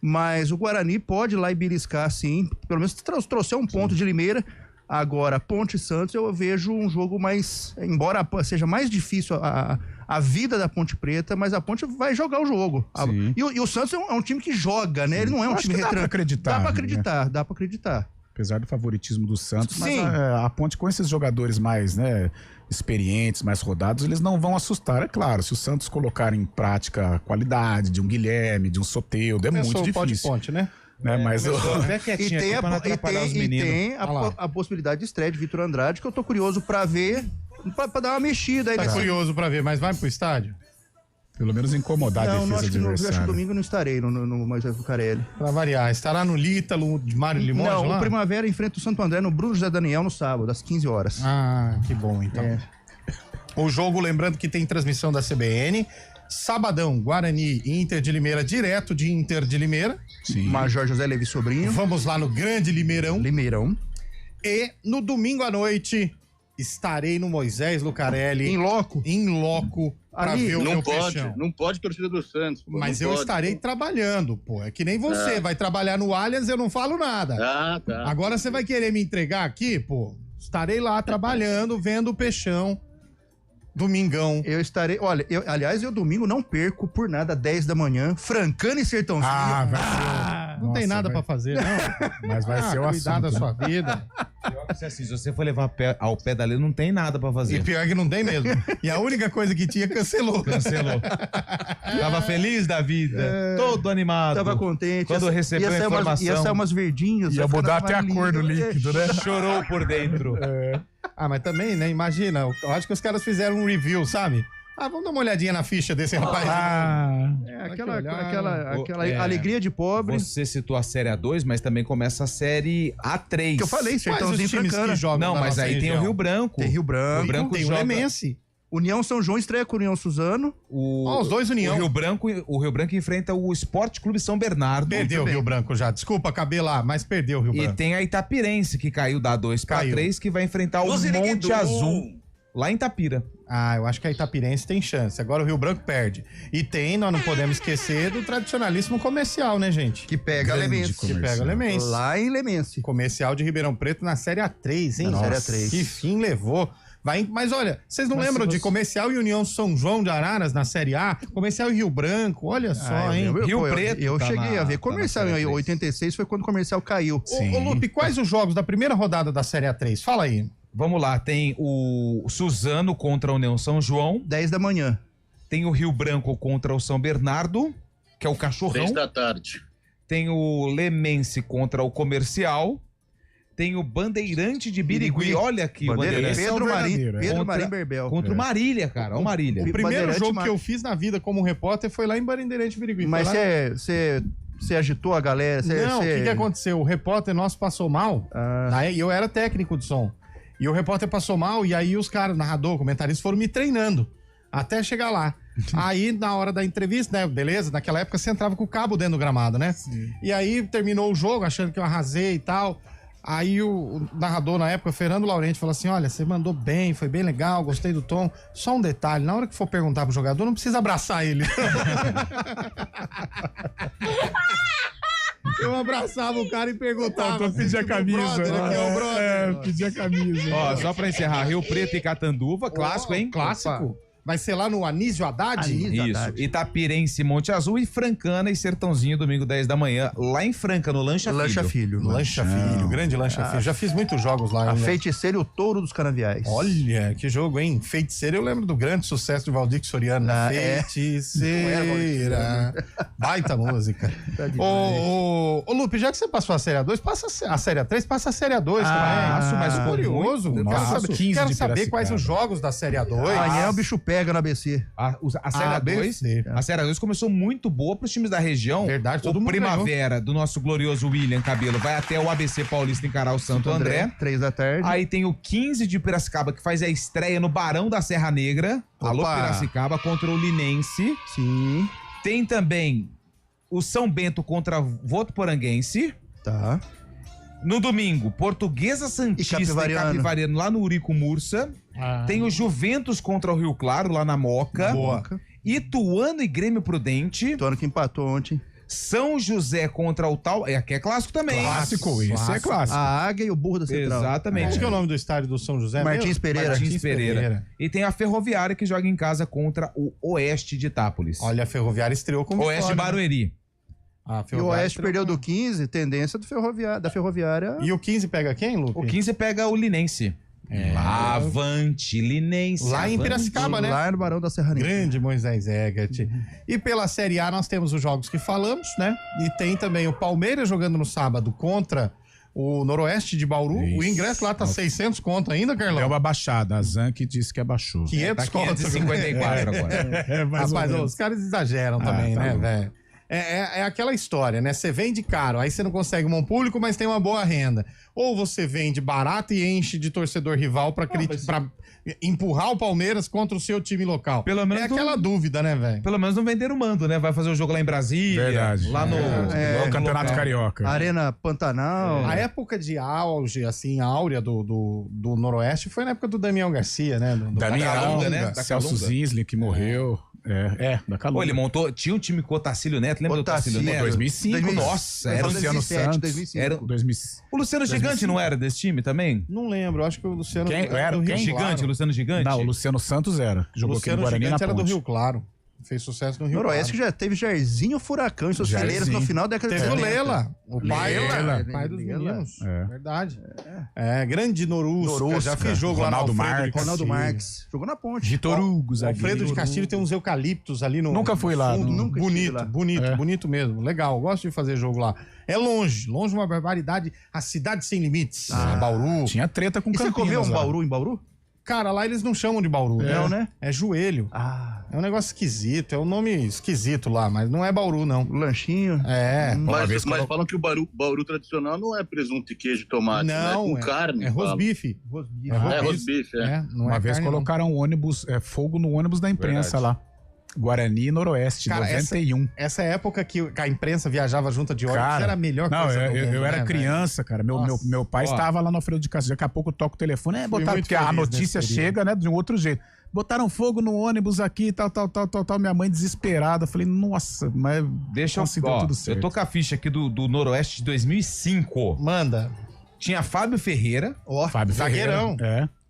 Mas o Guarani pode ir lá e beliscar, sim. Pelo menos trouxer um ponto de Limeira. Agora, Ponte e Santos, eu vejo um jogo mais... Embora seja mais difícil a vida da Ponte Preta, mas a Ponte vai jogar o jogo. E o Santos é um time que joga, né? Ele não é um time retranqueiro. Dá pra acreditar. Dá pra acreditar. Apesar do favoritismo do Santos, Sim. mas a Ponte com esses jogadores mais, né, experientes, mais rodados, eles não vão assustar, é claro. Se o Santos colocar em prática a qualidade de um Guilherme, de um Soteldo, é muito difícil. Ponte, né? Mas até quietinho aqui pra não atrapalhar os meninos. Tem a possibilidade de estreia de Vitor Andrade, que eu tô curioso pra ver, pra dar uma mexida aí. Tá curioso pra ver, mas vai pro estádio? Pelo menos incomodar a defesa adversária. Acho que domingo eu não estarei no Moisés Lucarelli. Pra variar, estará no Lítalo de Mário Limões lá? Não, o Primavera enfrenta o Santo André no Bruno José Daniel no sábado, às 15 horas. Ah, que bom então. O jogo, lembrando que tem transmissão da CBN. Sabadão, Guarani e Inter de Limeira, direto de Inter de Limeira. Sim. Major José Levi Sobrinho. Vamos lá no Grande Limeirão. Limeirão. E no domingo à noite estarei no Moisés Lucarelli. Em loco. Pra Ali, ver o Não meu pode, peixão. não pode torcida do Santos. Pô, Mas não eu pode, estarei pô. trabalhando, pô. É que nem você, vai trabalhar no Allianz, eu não falo nada. Ah, tá. Agora você vai querer me entregar aqui, pô? Estarei lá trabalhando, vendo o peixão. Domingão. Eu estarei. Olha, aliás, eu domingo não perco por nada, 10 da manhã, Francana e Sertãozinho. Não tem nada pra fazer, não. Mas vai ser o cuidar da assunto. sua vida. Assim, se você for levar ao pé da lei, não tem nada pra fazer. E pior que não tem mesmo. E a única coisa que tinha, cancelou. Tava feliz da vida, todo animado. Tava contente. Quando recebeu a informação. Ia sair umas verdinhas. Ia mudar até a cor do líquido, né? Chorou por dentro. Ah, mas também, né? Imagina, eu acho que os caras fizeram um review, sabe? Ah, vamos dar uma olhadinha na ficha desse rapaz. Aquela alegria de pobre. Você citou a Série A2, mas também começa a Série A3. Que eu falei, Sertãozinho Francana. Não, mas aí tem o Rio Branco. Tem Rio Branco. O Branco tem o joga... Lemense. União São João estreia com o União Suzano. Os dois União. O Rio Branco enfrenta o Esporte Clube São Bernardo. Perdeu o Rio Branco já. Desculpa, acabei lá, mas perdeu o Rio Branco. E tem a Itapirense, que caiu da 2 para 3, que vai enfrentar o Monte Azul, lá em Itapira. Ah, eu acho que a Itapirense tem chance. Agora o Rio Branco perde. E tem, nós não podemos esquecer do tradicionalismo comercial, né, gente? Que pega Lemense. Que pega Lemense. Lá em Lemense. Comercial de Ribeirão Preto na Série A3, hein? Na Série A3. Que fim levou. Mas olha, vocês não lembram de Comercial e União São João de Araras na Série A? Comercial e Rio Branco, olha só, hein? Rio Preto. Eu tá cheguei na- a ver. tá Comercial na em Série 86 foi quando o Comercial caiu. Ô, Lupe, quais os jogos da primeira rodada da Série A3? Fala aí. Vamos lá, tem o Suzano contra a União São João. 10 da manhã. Tem o Rio Branco contra o São Bernardo, que é o Cachorrão. 3 da tarde. Tem o Lemense contra o Comercial. Tem o Bandeirante de Birigui. Olha aqui o Bandeirante. Pedro Marim, Contra- Marim Berbel. Contra o Marília, cara. Olha o Marília. O primeiro Bandeirante jogo que eu fiz na vida como repórter foi lá em Bandeirante Birigui. Mas Foi lá- você agitou a galera? Não, o que aconteceu? O repórter nosso passou mal, e eu era técnico de som. E o repórter passou mal, e aí os caras, narrador, comentaristas, foram me treinando até chegar lá. Aí, na hora da entrevista, né, beleza, naquela época você entrava com o cabo dentro do gramado, né? Sim. E aí terminou o jogo, achando que eu arrasei e tal. Aí o narrador na época, Fernando Laurenti, falou assim: olha, você mandou bem, foi bem legal, gostei do tom. Só um detalhe, na hora que for perguntar pro jogador, não precisa abraçar ele. Eu abraçava o cara e perguntava. Pedir a camisa. Pedir a camisa. Ó, só pra encerrar, Rio Preto e Catanduva, clássico, hein? Clássico. Vai ser lá no Anísio Haddad? Isso, Itapirense, Monte Azul e Francana e Sertãozinho, domingo 10 da manhã, lá em Franca, no Lancha Filho. Lancha Filho, grande Lancha Filho. Já fiz muitos jogos lá. A Feiticeira e o Touro dos Canaviais. Olha, que jogo, hein? Feiticeira, eu lembro do grande sucesso de Valdir Soriano. Feiticeira. Baita música. Ô, Lupe, já que você passou a Série A2, passa a Série A3, passa a Série A2 também. Passo, mas curioso. Quero saber quais os jogos da Série A2. Amanhã o bicho pega no ABC. A Série A2 começou muito boa para os times da região. Verdade, todo mundo Primavera, do nosso glorioso William Cabelo, vai até o ABC Paulista encarar o Santo André. 3 da tarde. Aí tem o 15 de Piracicaba, que faz a estreia no Barão da Serra Negra. Alô, Piracicaba, contra o Linense. Sim. Tem também o São Bento contra Votuporanguense. Tá. No domingo, Portuguesa Santista e Capivariano lá no Urico Mursa. Tem o Juventus contra o Rio Claro, lá na Moca. Boa. Ituano e Grêmio Prudente. Ituano que empatou ontem. São José contra o Tal. Aqui é clássico também. Clássico, isso é clássico. A Águia e o Burro da Central. Exatamente. Qual que é o nome do estádio do São José? Martins Pereira. Martins Pereira. E tem a Ferroviária, que joga em casa contra o Oeste de Itápolis. Olha, a Ferroviária estreou com Oeste vitória, Barueri. E o Oeste perdeu do 15, tendência da Ferroviária. E o 15 pega quem, Lupe? O 15 pega o Linense. Avante, Linense. Lá em Piracicaba, né? Lá no Barão da Serraria. Grande Moisés Egert. E pela Série A nós temos os jogos que falamos, né? E tem também o Palmeiras jogando no sábado contra o Noroeste de Bauru. Isso. O ingresso lá tá 600 conto ainda, Carlão? É uma baixada. A Zanck disse que abaixou. 500 conto. 554 agora. Rapaz, os caras exageram também, né, velho? É aquela história, né? Você vende caro, aí você não consegue um público, mas tem uma boa renda. Ou você vende barato e enche de torcedor rival pra empurrar o Palmeiras contra o seu time local. Pelo menos aquela dúvida, né, velho? Pelo menos não venderam o mando, né? Vai fazer o jogo lá em Brasília. Verdade. Lá no Campeonato Carioca. Arena Pantanal. A época de auge, assim, áurea do Noroeste foi na época do Damião Garcia, né? Damião, né? Da Celso Zinsli, que morreu. Da Calunga. Ele montou, tinha um time com o Otacílio Neto, lembra do Otacílio Neto? 2005. Nossa, era o Luciano Santos. 2005. O Luciano Gigante não era desse time também? Não lembro, acho que o Luciano... Era o Gigante, claro. O Luciano Gigante? Não, o Luciano Santos era. Jogou aqui no Guarani na Ponte. Era do Rio Claro. Fez sucesso no Rio Noroeste que já teve Jairzinho Furacão e seus fileiros no final da década de 70. Teve o Lela, o pai dos meninos. Verdade. Grande Norusca. Já fez jogo lá no Ronaldo Marques. Jogou na Ponte. Vitor Hugo, Alfredo de Castilho tem uns eucaliptos ali no... Nunca fui lá. Nunca bonito mesmo. Legal, gosto de fazer jogo lá. É longe uma barbaridade. A cidade sem limites. Bauru. Tinha treta com Campinas. Você comeu um Bauru em Bauru? Cara, lá eles não chamam de Bauru. Não, né? É Joelho. É um negócio esquisito, é um nome esquisito lá, mas não é Bauru, não. Lanchinho. Mas falam que o Bauru tradicional não é presunto e queijo e tomate, não, é com carne. É rosbife. Rosbife. Uma vez colocaram fogo no ônibus da imprensa lá. Guarani e Noroeste, cara, 91. Essa época que a imprensa viajava junto de ônibus, era a melhor coisa do mundo, eu era criança, cara. Meu pai estava lá no Alfredo de Castilho. Daqui a pouco toca o telefone. Porque a notícia chega, né, de um outro jeito. Botaram fogo no ônibus aqui, tal. Minha mãe desesperada. Falei, nossa, mas deixa eu tudo certo. Eu tô com a ficha aqui do Noroeste de 2005. Manda. Tinha Fábio Ferreira. Fábio Zagueirão.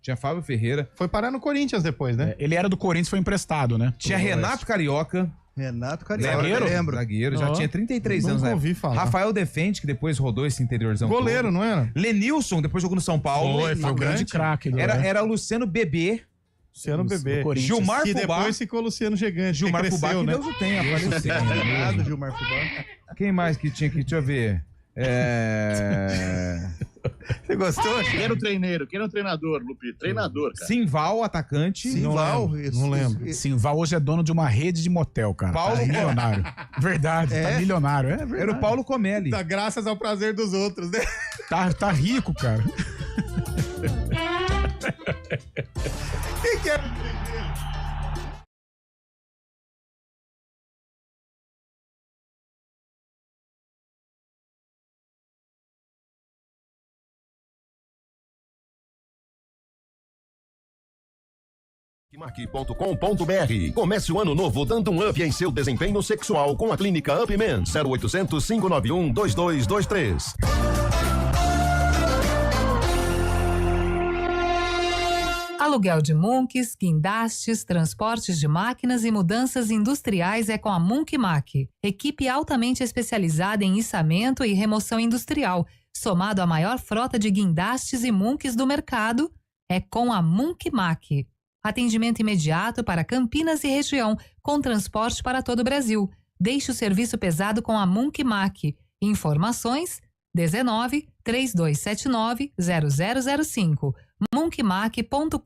Tinha Fábio Ferreira. Foi parar no Corinthians depois, né? Ele era do Corinthians, foi emprestado, né? Tinha Renato Carioca. Lembro. Zagueiro, já tinha 33 anos, né? Ouvi falar. Rafael Defende, que depois rodou esse interiorzão. Goleiro, não era? Lenilson, depois jogou no São Paulo. Foi o grande craque. Era o Luciano Bebê. Luciano Bebê. Gilmar Fubá. Que depois ficou Luciano Gigante. Gilmar Fubá, que Deus o tenha. Gilmar Fubá. Quem mais que tinha aqui? Deixa eu ver. Você gostou? Quem era o treinador, Lupe? Treinador, cara. Simval, atacante. Simval, não lembro. Simval hoje é dono de uma rede de motel, cara. Paulo milionário. Verdade, tá milionário. Verdade. Era o Paulo Comelli. Tá graças ao prazer dos outros, né? Tá rico, cara. Que é? Marque.com.br. Comece o ano novo dando um up em seu desempenho sexual com a clínica Upman 0800 591 2223. Aluguel de monks, guindastes, transportes de máquinas e mudanças industriais é com a Monkmac. Equipe altamente especializada em içamento e remoção industrial, somado à maior frota de guindastes e monks do mercado, é com a Monkmac. Atendimento imediato para Campinas e região, com transporte para todo o Brasil. Deixe o serviço pesado com a Monkmac. Informações 19 3279 0005. monkmac.com.br.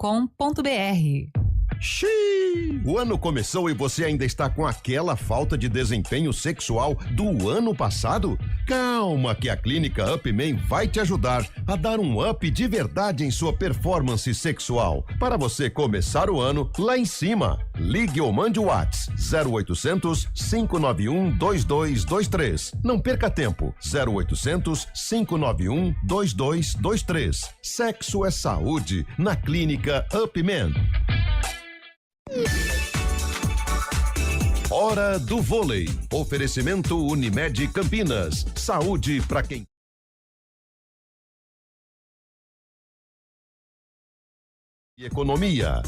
Xiii! O ano começou e você ainda está com aquela falta de desempenho sexual do ano passado? Calma que a clínica Upman vai te ajudar a dar um up de verdade em sua performance sexual. Para você começar o ano lá em cima, ligue ou mande o WhatsApp 0800 591 2223. Não perca tempo, 0800 591 2223. Sexo é saúde na clínica Upman. Hora do vôlei. Oferecimento Unimed Campinas. Saúde para quem... Economia.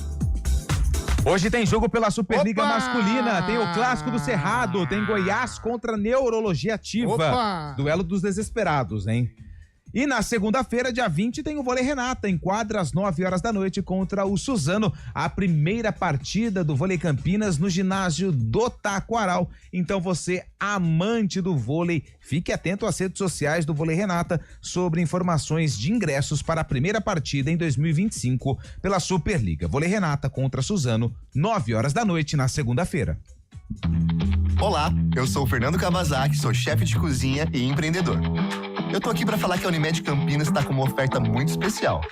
Hoje tem jogo pela Superliga Masculina, tem o Clássico do Cerrado, tem Goiás contra Neurologia Ativa. Duelo dos desesperados, hein? E na segunda-feira, dia 20, tem o Vôlei Renata, em quadra às 9h da noite contra o Suzano, a primeira partida do Vôlei Campinas no ginásio do Taquaral. Então você, amante do vôlei, fique atento às redes sociais do Vôlei Renata sobre informações de ingressos para a primeira partida em 2025 pela Superliga. Vôlei Renata contra Suzano, 9h da noite na segunda-feira. Olá, eu sou o Fernando Kawasaki, sou chefe de cozinha e empreendedor. Eu tô aqui para falar que a Unimed Campinas está com uma oferta muito especial.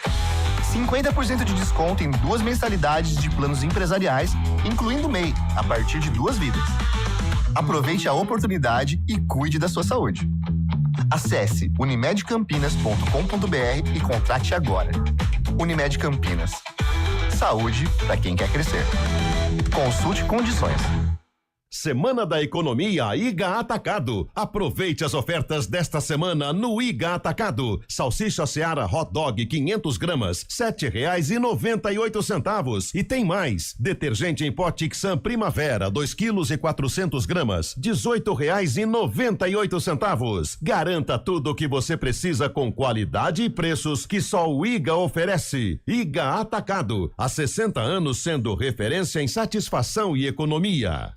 50% de desconto em 2 mensalidades de planos empresariais, incluindo MEI, a partir de 2 vidas. Aproveite a oportunidade e cuide da sua saúde. Acesse unimedcampinas.com.br e contrate agora. Unimed Campinas. Saúde para quem quer crescer. Consulte condições. Semana da Economia Iga Atacado. Aproveite as ofertas desta semana no Iga Atacado. Salsicha Seara Hot Dog 500 gramas, R$7,98. E tem mais. Detergente em pó Tixan Primavera, 2 quilos e 400 gramas, R$18,98. Garanta tudo o que você precisa com qualidade e preços que só o Iga oferece. Iga Atacado. Há 60 anos sendo referência em satisfação e economia.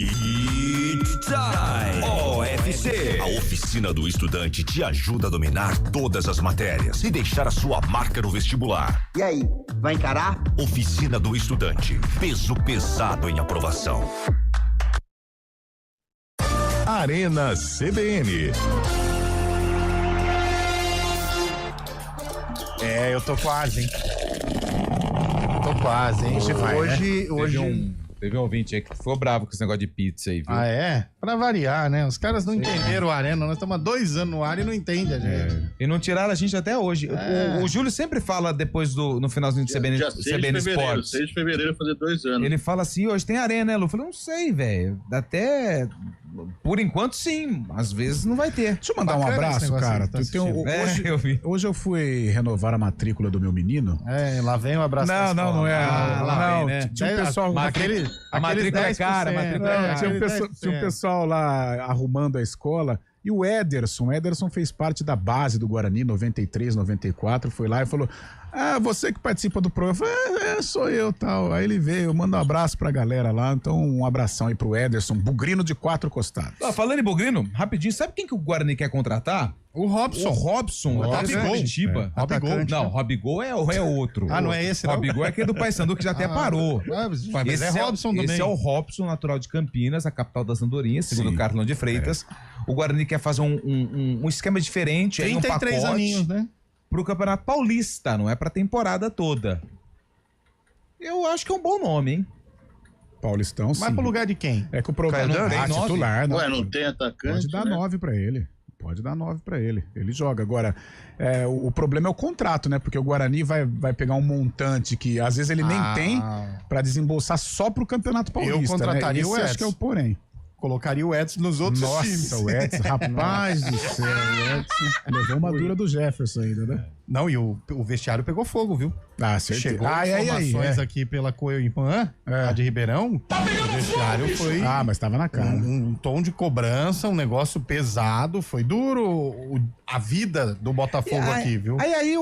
OFC. A oficina do estudante te ajuda a dominar todas as matérias e deixar a sua marca no vestibular. E aí, vai encarar? Oficina do estudante. Peso pesado em aprovação. Arena CBN. Eu tô quase, hein? Hoje vai, né? Teve um ouvinte aí que ficou bravo com esse negócio de pizza aí, viu? Ah, é? Pra variar, né? Os caras não entenderam o Arena. Nós estamos há 2 anos no ar e não entendem a gente. E não tiraram a gente até hoje. O Júlio sempre fala depois no finalzinho do CBN, Dia 6 CBN de fevereiro, Sports. 6 de fevereiro fazer 2 anos. Ele fala assim, hoje tem Arena, né, Lu? Eu falei, não sei, velho. Até... Por enquanto, sim. Às vezes não vai ter. Deixa eu mandar um abraço, cara. Hoje eu fui renovar a matrícula do meu menino. Lá vem um abraço. Não é. Lá vem, né? Tinha um pessoal... A matrícula é cara, tinha um pessoal lá arrumando a escola. E o Ederson fez parte da base do Guarani, 93, 94, foi lá e falou, você que participa do programa. Eu falei, sou eu, tal. Aí ele veio, manda um abraço pra galera lá, então um abração aí pro Ederson, bugrino de 4 costados. Falando em bugrino, rapidinho, sabe quem que o Guarani quer contratar? O Robson. O Robigol. Não, Robigol é outro. Não é esse, não? Robigol é aquele do Paysandu que já até parou. Mas é Robson também. Esse é o Robson, natural de Campinas, a capital das Andorinhas, segundo o Carlão de Freitas. O Guarani quer fazer um esquema diferente, 33 um pacote aninhos, né? Pro Campeonato Paulista, não é pra temporada toda. Eu acho que é um bom nome, hein? Paulistão, sim. Mas pro lugar de quem? É que o problema não tem titular. Ué, não tem atacante. Pode dar 9 pra ele. Ele joga. Agora, o problema é o contrato, né? Porque o Guarani vai pegar um montante que às vezes ele nem tem pra desembolsar só pro Campeonato Paulista. Eu contrataria o Edson. Acho que é o porém. Colocaria o Edson nos outros times. Nossa, o Edson, rapaz do céu, o Edson levou uma dura do Jefferson ainda, né? Não, e o vestiário pegou fogo, viu? Certeza. Chegou informações aqui pela Coelho-Impan, lá de Ribeirão. O vestiário foi... mas tava na cara. Um tom de cobrança, um negócio pesado, foi duro a vida do Botafogo aqui, viu? Aí eu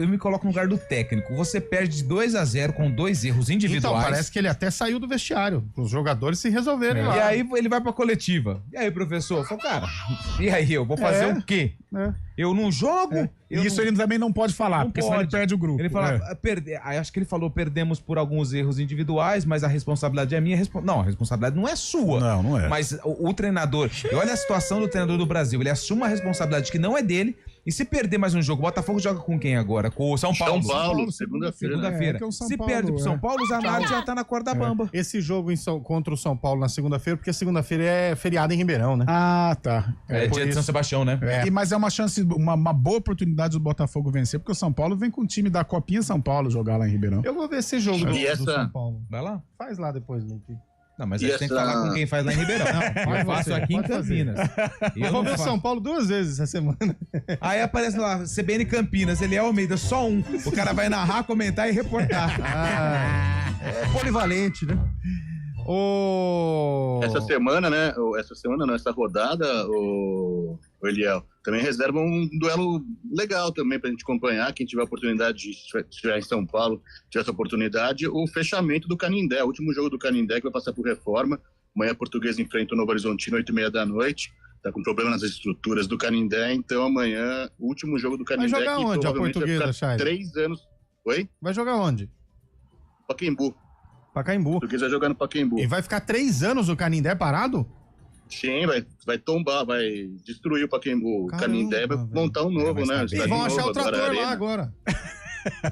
me coloco no lugar do técnico. Você perde 2-0 com 2 erros individuais. Então, parece que ele até saiu do vestiário, os jogadores se resolverem lá. E aí ele vai pra coletiva. E aí, professor? Fala, cara, e aí, eu vou fazer o quê? Eu não jogo? Isso ele também não pode falar, porque senão ele perde o grupo. Ele fala, acho que ele falou, perdemos por alguns erros individuais, mas a responsabilidade é minha. Não, a responsabilidade não é sua. Não é. Mas o treinador, e olha a situação do treinador do Brasil, ele assume uma responsabilidade que não é dele, e se perder mais um jogo, o Botafogo joga com quem agora? Com o São Paulo. Segunda-feira. Se perde pro São Paulo, o Zanardi já tá na corda bamba. Esse jogo contra o São Paulo na segunda-feira, porque segunda-feira é feriado em Ribeirão, né? Tá. É dia de São Sebastião, né? Mas é uma chance, uma boa oportunidade do Botafogo vencer, porque o São Paulo vem com o time da Copinha São Paulo jogar lá em Ribeirão. Eu vou ver esse jogo do São Paulo. Vai lá? Faz lá depois, Luke. Não, mas a gente tem que falar com quem faz lá em Ribeirão. Eu faço aqui em Campinas. Eu vou ver o São Paulo 2 vezes essa semana. Aí aparece lá, CBN Campinas, ele é Almeida, só um. O cara vai narrar, comentar e reportar. É polivalente, né? Essa semana, né? Essa rodada, o Eliel, também reserva um duelo legal também pra gente acompanhar, quem tiver a oportunidade de estiver em São Paulo, tiver essa oportunidade, o fechamento do Canindé, o último jogo do Canindé que vai passar por reforma. Amanhã a Portuguesa enfrenta o Novo Horizontino, 8h30 da noite. Tá com problema nas estruturas do Canindé, então amanhã, o último jogo do Canindé. Vai jogar onde a Portuguesa, Chay? 3 anos. Oi? Vai jogar onde? Pacaembu. Pacaembu. Portuguesa vai jogar no Pacaembu. E vai ficar 3 anos o Canindé parado? Sim, vai tombar, vai destruir o Pacaembu. O Canindé vai montar um novo, né? E vão achar o trator lá agora.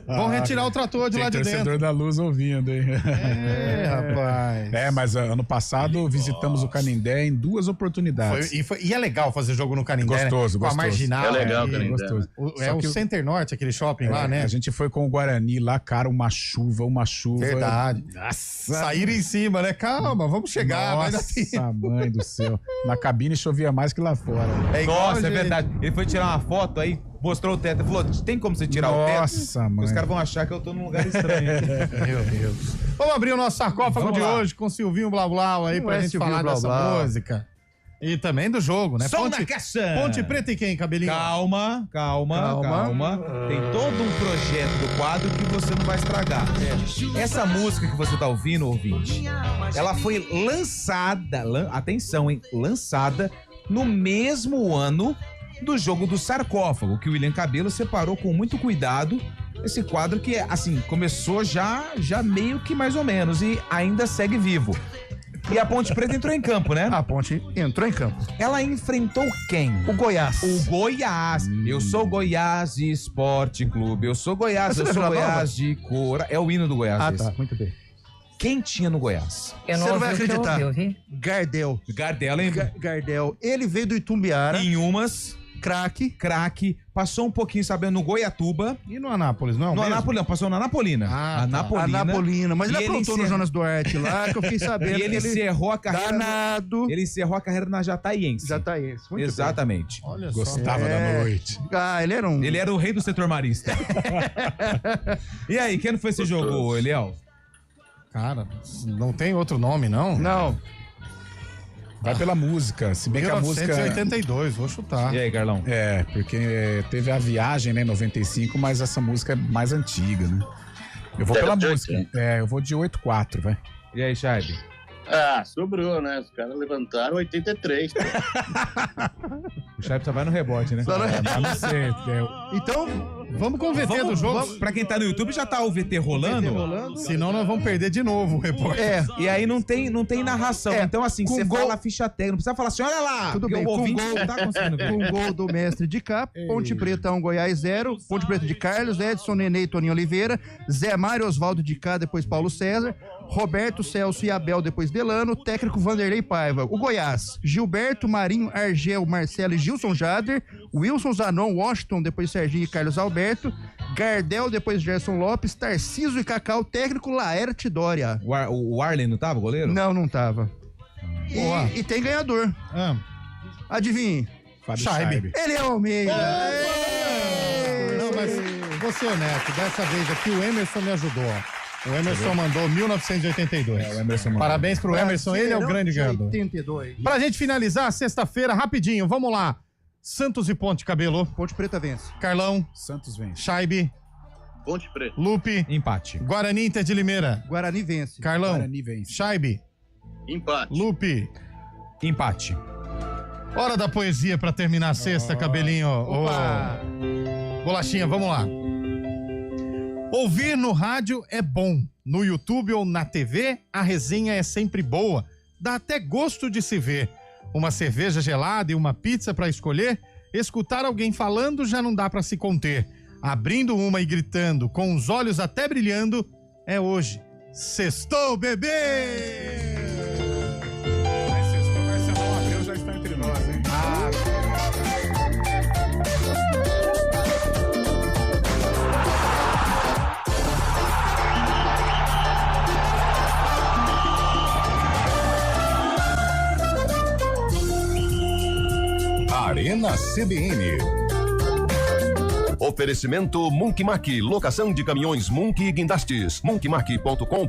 Vão retirar o trator de lá de dentro. Torcedor da Luz ouvindo, hein? Rapaz. Mas ano passado visitamos o Canindé em 2 oportunidades. E é legal fazer jogo no Canindé, gostoso, né? Com a Marginal. É legal, Canindé. Gostoso. É o Center Norte, aquele shopping lá, né? A gente foi com o Guarani lá, cara, uma chuva. Verdade. Nossa. Saíram em cima, né? Calma, vamos chegar. Nossa, mãe do céu. Na cabine chovia mais que lá fora. Nossa, é verdade. Ele foi tirar uma foto aí, mostrou o teto e falou, tem como você tirar o teto? Nossa, mãe. Os caras vão achar que eu tô num lugar estranho. Meu Deus. Vamos abrir o nosso sarcófago de hoje com o Silvinho Blau Blau aí pra gente falar dessa música. E também do jogo, né? Som da Caça! Ponte Preta e quem, Cabelinho? Calma. Tem todo um projeto do quadro que você não vai estragar. Essa música que você tá ouvindo, ouvinte, ela foi lançada, atenção, hein? Lançada no mesmo ano do jogo do sarcófago, que o William Cabelo separou com muito cuidado. Esse quadro que, assim, começou já meio que mais ou menos e ainda segue vivo. E a Ponte Preta entrou em campo, né? A Ponte entrou em campo. Ela enfrentou quem? O Goiás. O Goiás. Eu sou Goiás de Esporte Clube. Eu sou Goiás, eu sou Goiás de Cora. É o hino do Goiás. Tá. Muito bem. Quem tinha no Goiás? Você não vai acreditar. Gardel. Lembra? Gardel. Ele veio do Itumbiara. Em umas... Craque. Passou um pouquinho, sabendo, no Goiatuba. E no Anápolis, não? No Anápolis, não. Passou na Anapolina. Anapolina. Mas ele aprontou no Jonas Duarte lá, que eu fiquei sabendo. E ele encerrou a carreira... Danado. Ele encerrou a carreira na Jataiense. Muito Exatamente. Bem. Olha Gostava da noite. Ele era o rei do setor marista. E aí, quem não foi esse jogo, Eliel? Cara, não tem outro nome, não? Não. Vai pela música, se bem que a música... 1982, vou chutar. E aí, Carlão? Porque teve a viagem, né, em 95, mas essa música é mais antiga, né? Eu vou pela música. Eu vou de 8-4, vai. E aí, Chaibe? Sobrou, né? Os caras levantaram 83. O Chaibe só vai no rebote, né? Não sei. Então, vamos com o VT do jogo. Pra quem tá no YouTube, já tá o VT rolando. Senão nós vamos perder de novo o repórter. E aí não tem narração. Então, assim, você fala a ficha técnica. Não precisa falar assim, olha lá. Tudo bem, o ouvinte não tá conseguindo ver. Com o gol do mestre de cá, Ponte Preta 1, Goiás 0. Ponte Preta de Carlos, Edson, Nenê e Toninho Oliveira. Zé Mário, Oswaldo de cá, depois Paulo César. Roberto, Celso e Abel, depois Delano. Técnico Vanderlei Paiva. O Goiás, Gilberto, Marinho, Argel, Marcelo e Gilson Jader. Wilson, Zanon, Washington, depois Serginho e Carlos Alberto. Gardel, depois Gerson Lopes. Tarciso e Cacau. Técnico Laerte Dória. O Arlen não tava, goleiro? Não tava. E tem ganhador. Adivinhe. Chaibe. Ele é o Almeida. Não, mas vou ser honesto. Dessa vez aqui o Emerson me ajudou. O Emerson mandou 1982. O Emerson mandou. Parabéns pro Emerson, ele é o grande ganhador. 82. Pra gente finalizar, sexta-feira, rapidinho, vamos lá. Santos e Ponte Cabelo. Ponte Preta vence. Carlão. Santos vence. Chaibe. Ponte Preta. Lupe. Empate. Guarani Inter de Limeira. Guarani vence. Carlão. Guarani vence. Chaibe. Empate. Lupe. Empate. Hora da poesia pra terminar a sexta, Cabelinho. Bolachinha, vamos lá. Ouvir no rádio é bom. No YouTube ou na TV, a resenha é sempre boa. Dá até gosto de se ver. Uma cerveja gelada e uma pizza pra escolher. Escutar alguém falando já não dá pra se conter. Abrindo uma e gritando, com os olhos até brilhando, é hoje. Sextou, bebê! Já está entre nós, hein? Arena CBN. Oferecimento Monkey Mac, locação de caminhões Monkey e guindastes. monkeymac.com.br